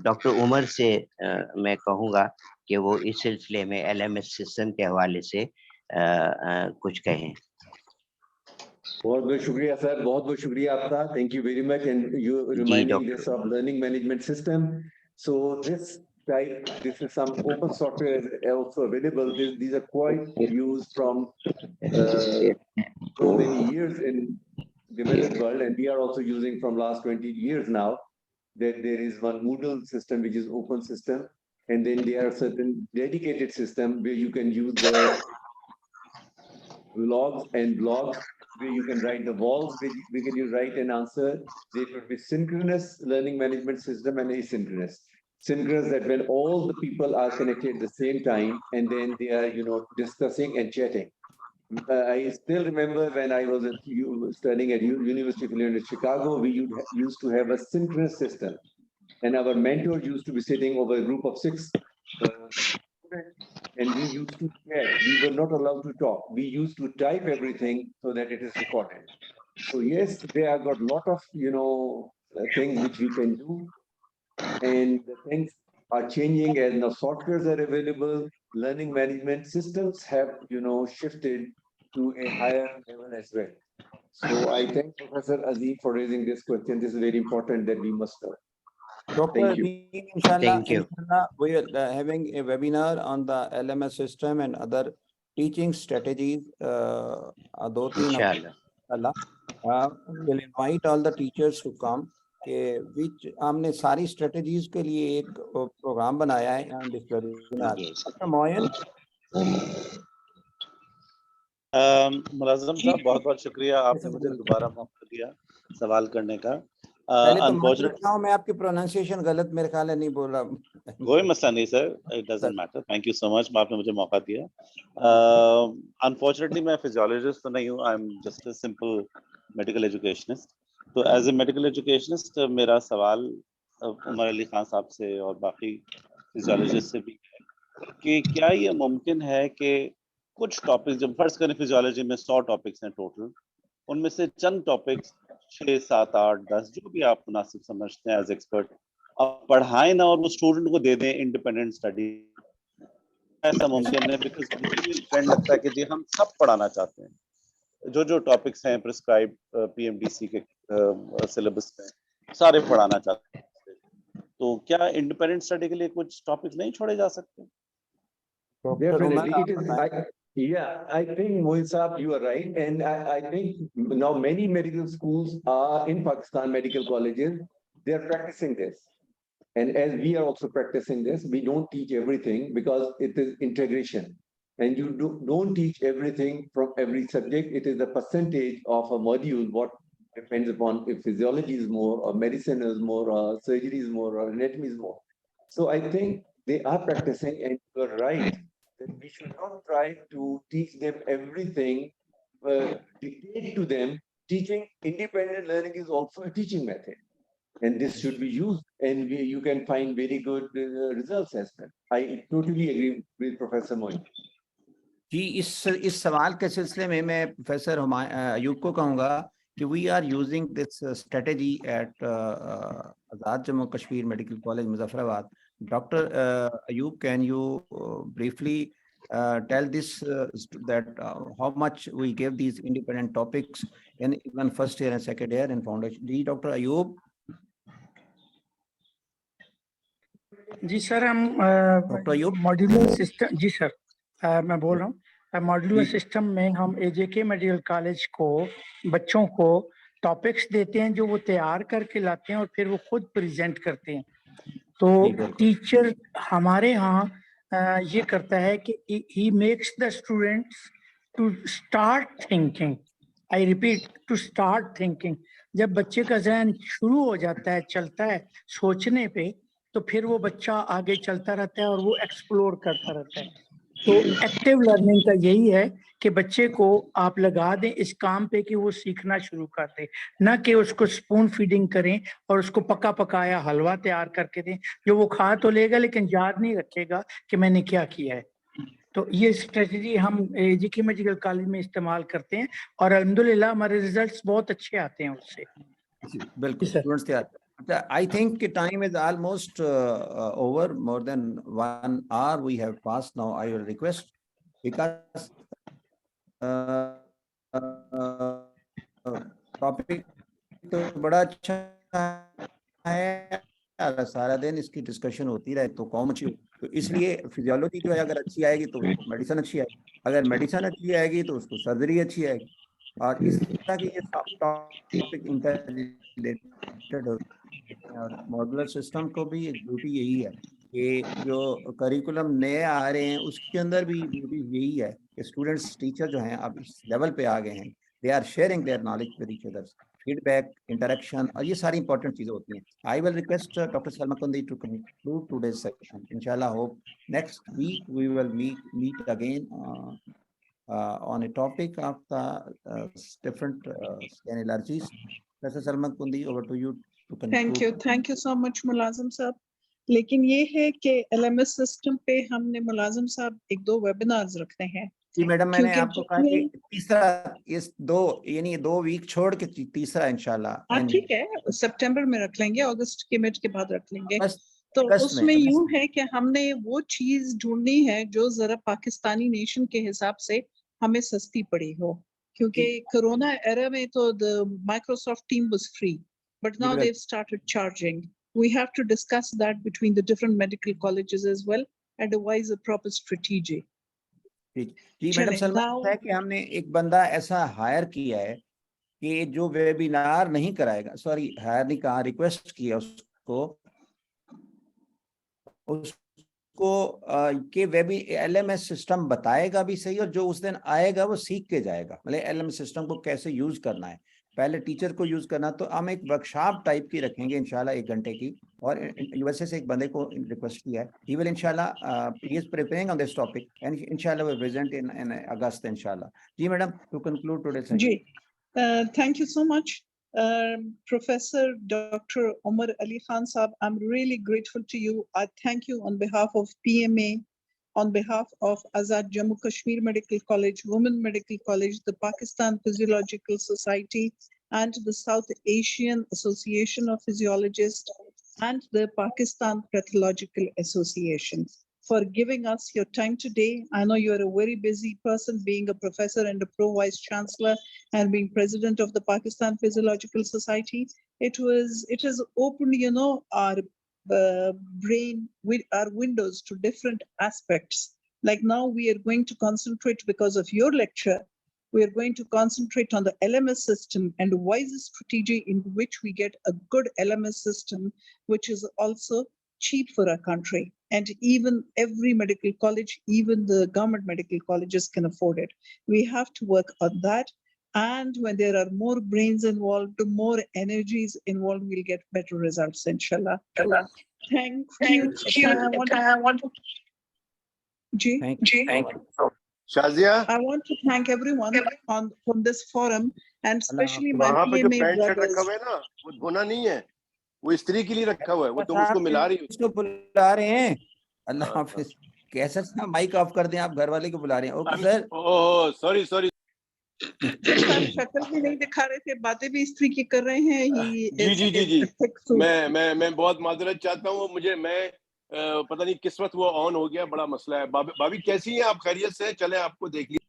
डॉक्टर उमर से मैं कहूँगा कि वो इस सिलसिले में LMS सिस्टम के हवाले से कुछ कहें. बहुत बहुत शुक्रिया सर, बहुत बहुत शुक्रिया आपका. Thank you very much and you reminding this of learning management system. So this type, this is some open software also available. These are quite used from so many years in developed world, and we are also using from last 20 years now. That there is one Moodle system which is open system, and then there are certain dedicated system where you can use the logs and blogs where you can write the walls where you write an answer. There will be synchronous learning management system and asynchronous. Synchronous that when all the people are connected at the same time and then they are discussing and chatting. I still remember when I was studying at University of Illinois Chicago, we used to have a synchronous system, and our mentor used to be sitting over a group of 6 and we used to chat. We were not allowed to talk. We used to type everything so that it is recorded. So yes, they have got a lot of things which we can do, and the things are changing as now softwares are available. Learning management systems have shifted to a higher level as well. So I thank Professor Azim for raising this question. This is very important that we must know. Dr. Azim, Thank you. Inshallah, we are having a webinar on the LMS system and other teaching strategies. Inshallah. We'll invite all the teachers to come. which हमने सारी strategies के लिए एक programme बनाया है on this webinar. Dr. Moyan. मुलाज़िम साहब बहुत बहुत शुक्रिया, आपने मुझे दोबारा मौका दिया सवाल करने का. अनफॉर्चुनेटली मैं आपकी प्रोनाउंसिएशन गलत मेरे ख्याल है नहीं बोल रहा. कोई मसला नहीं sir, it doesn't matter. Thank you so much, आपने मुझे मौका दिया. अनफॉर्चुनेटली मैं फिजियोलॉजिस्ट तो नहीं हूँ, I am just a simple medical educationist. तो एज ए मेडिकल एजुकेशनिस्ट मेरा सवाल उमर अली खान साहब से और बाकी फिजियोलॉजिस्ट से भी है कि क्या ये मुमकिन है कि कुछ टॉपिक्स, जब फर्ज करें फिजियोलॉजी में 100 टॉपिक्स हैं टोटल, उनमें से चंद टॉपिक्स 6, 7, 8, 10 जो भी आप मुनासिब समझते हैं एज एक्सपर्ट आप पढ़ाएं ना और वो स्टूडेंट को दे दें इंडिपेंडेंट स्टडी. ऐसा मुमकिन है? बिकॉज मुझे ये ट्रेंड लगता है कि जी हम सब पढ़ाना चाहते हैं, जो टॉपिक्स हैं प्रिस्क्राइब PMDC के सिलेबस में सारे पढ़ाना चाहते हैं. तो क्या इंडिपेंडेंट स्टडी के लिए कुछ टॉपिक्स नहीं छोड़े जा सकते? Yeah, I think Mohit Saab, you are right. And I think now many medical schools are in Pakistan, medical colleges, they are practicing this. And as we are also practicing this, we don't teach everything because it is integration. And you don't teach everything from every subject. It is a percentage of a module, what depends upon if physiology is more, or medicine is more, or surgery is more, or anatomy is more. So I think they are practicing, and you're right that we should not try to teach them everything, dictate to them. Teaching independent learning is also a teaching method. And this should be used, and you can find very good results as well. I totally agree with Professor Moin. जी, इस सवाल के सिलसिले में मैं professor Ayub को कहूँगा कि we are using this strategy at Azad Jammu Kashmir medical college Muzaffarabad. Doctor Ayub, can you briefly tell this that how much we give these independent topics in even first year and second year in foundation? जी doctor Ayub. जी sir, हम doctor Ayub. Modular system, जी sir मैं बोल रहा हूँ, modular system में हम एजेके मेडिकल कॉलेज को बच्चों को टॉपिक्स देते हैं जो वो तैयार करके लाते हैं और फिर वो खुद प्रेजेंट करते हैं. तो टीचर हमारे यहाँ ये करता है कि he makes the students to start thinking. I repeat, to start thinking. जब बच्चे का जहन शुरू हो जाता है, चलता है सोचने पे, तो फिर वो बच्चा आगे चलता रहता है और वो एक्सप्लोर करता रहता है. तो एक्टिव लर्निंग का यही है कि बच्चे को आप लगा दें इस काम पे कि वो सीखना शुरू कर दे, ना कि उसको स्पून फीडिंग करें और उसको पका पकाया हलवा तैयार करके दें जो वो खा तो लेगा लेकिन याद नहीं रखेगा कि मैंने क्या किया है. तो ये स्ट्रेटजी हम एजेके मेडिकल कॉलेज में इस्तेमाल करते हैं और अल्हम्दुलिल्लाह हमारे रिजल्ट्स बहुत अच्छे आते हैं उससे. बिल्कुल, स्टूडेंट्स तैयार. I think time is almost over, more than 1 hour we have passed now. I will request, because topic तो बड़ा अच्छा है, सारा दिन इसकी डिस्कशन होती रहे तो कौम अच्छी. तो इसलिए फिजियोलॉजी जो है अगर अच्छी आएगी तो मेडिसिन अच्छी आएगी, अगर मेडिसिन अच्छी आएगी तो उसको सर्जरी अच्छी आएगी. और इस तरह की ये टॉपिक इंटररिलेटेड और मॉड्यूलर सिस्टम को भी एक ब्यूटी यही है कि जो करिकुलम नए आ रहे हैं उसके अंदर भी ब्यूटी यही है कि स्टूडेंट्स, टीचर जो हैं अब इस लेवल पे आ गए हैं, they are sharing their knowledge with each other, feedback, interaction, और ये सारी इंपॉर्टेंट चीजें होती हैं. I will request doctor Salma Kundi to conclude today's session. इंशाल्लाह hope next week we will meet again on a topic of the different skin allergies. Professor Salman Kundi, over to you to conclude. Thank you so much मुलाजिम साहब. लेकिन ये है कि LMS system पे हमने मुलाजिम साहब 1-2 वेबिनार्स रखते हैं. जी मैडम, मैंने आपको कहा कि तीसरा, इस 2 वीक छोड़ के तीसरा इंशाल्लाह. हाँ ठीक है, सितंबर में रख लेंगे, अगस्त के मिड के बाद रख लेंगे. तो उसमें यूं है कि हमने वो चीज ढूंढनी है जो जरा पाकिस्तानी नेशन के हिसाब से हमें सस्ती पड़ी हो, क्योंकि कोरोना एरा में तो the Microsoft team was free, but now they have started charging. We have to discuss that between the different medical colleges as well and devise a proper strategy. जी मैडम, सलमान है कि हमने एक बंदा ऐसा higher किया है कि जो वेबिनार नहीं कराएगा, सॉरी हायर नहीं कहा, रिक्वेस्ट किया उसको के LMS सिस्टम बताएगा भी सही, और जो उस दिन आएगा वो सीख के जाएगा. मतलब LMS सिस्टम को कैसे यूज करना है, पहले टीचर को यूज करना. तो हम एक वर्कशॉप टाइप की रखेंगे इंशाल्लाह 1 घंटे की, और यूएसए से एक बंदे को रिक्वेस्ट किया है. ही विल इंशाल्लाह, he is preparing on this topic and इंशाल्लाह विल प्रेजेंट इन अगस्त इंशाल्लाह. जी madam, to conclude today session. जी, thank you so much. Professor Dr. Omar Ali Khan Saab, I'm really grateful to you. I thank you on behalf of PMA, on behalf of Azad Jammu Kashmir Medical College, Women Medical College, the Pakistan Physiological Society, and the South Asian Association of Physiologists, and the Pakistan Pathological Association, for giving us your time today. I know you are a very busy person, being a professor and a pro vice chancellor and being president of the Pakistan Physiological Society. It has opened, you know, our brain with our windows to different aspects Like now we are going to concentrate because of your lecture. We are going to concentrate on the LMS system and why is a strategy in which we get a good LMS system, which is also cheap for our country. And even every medical college, even the government medical colleges can afford it. We have to work on that. And when there are more brains involved, more energies involved, we'll get better results, inshallah. Thank you. I want to Shazia, I want to thank everyone on this forum and especially my वहाँ पे जो PMA pant shirt brothers. रखा हुआ है ना, वो धोना नहीं है, वो स्त्री के लिए रखा हुआ है, वो तुम उसको मिला रही हो। इसको बुला रहे हैं। अल्लाह हाँ, हाफिज। कैसा सर, माइक ऑफ कर दें, आप घर वाले को बुला रहे हैं। Okay sir. Oh sorry sorry. Sir शक्ल भी नहीं दिखा रहे थे, बातें भी स्त्री की कर रहे हैं। जी जी जी जी, मैं बहुत माजरत चाहता हूँ। मुझे पता नहीं किस्मत वो ऑन हो गया, बड़ा मसला है। भाभी कैसी हैं आप, खैरियत से? चले आपको देख लिया।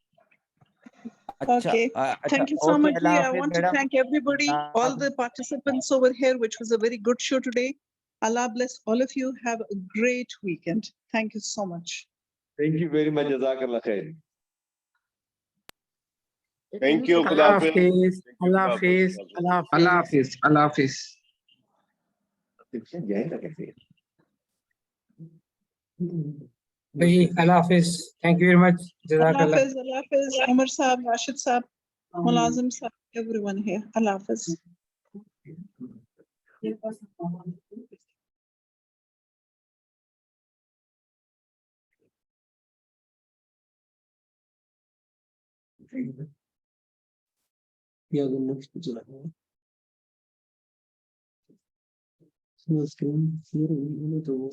Okay, thank you so much. I want to thank everybody, all the participants over here, which was a very good show today. Allah bless all of you. Have a great weekend. Thank you so much. Thank you very much. Jazakallah khair. Thank you. Allah Hafiz. Allah Hafiz. Allah Hafiz. Allah Hafiz. Allah Hafiz. Thank you very much. Jazakallah. Allah Hafiz, Umar Saab, Rashid Saab, Mulazim Saab, everyone here. Allah Hafiz. Yeah, the next picture. So screen here we will do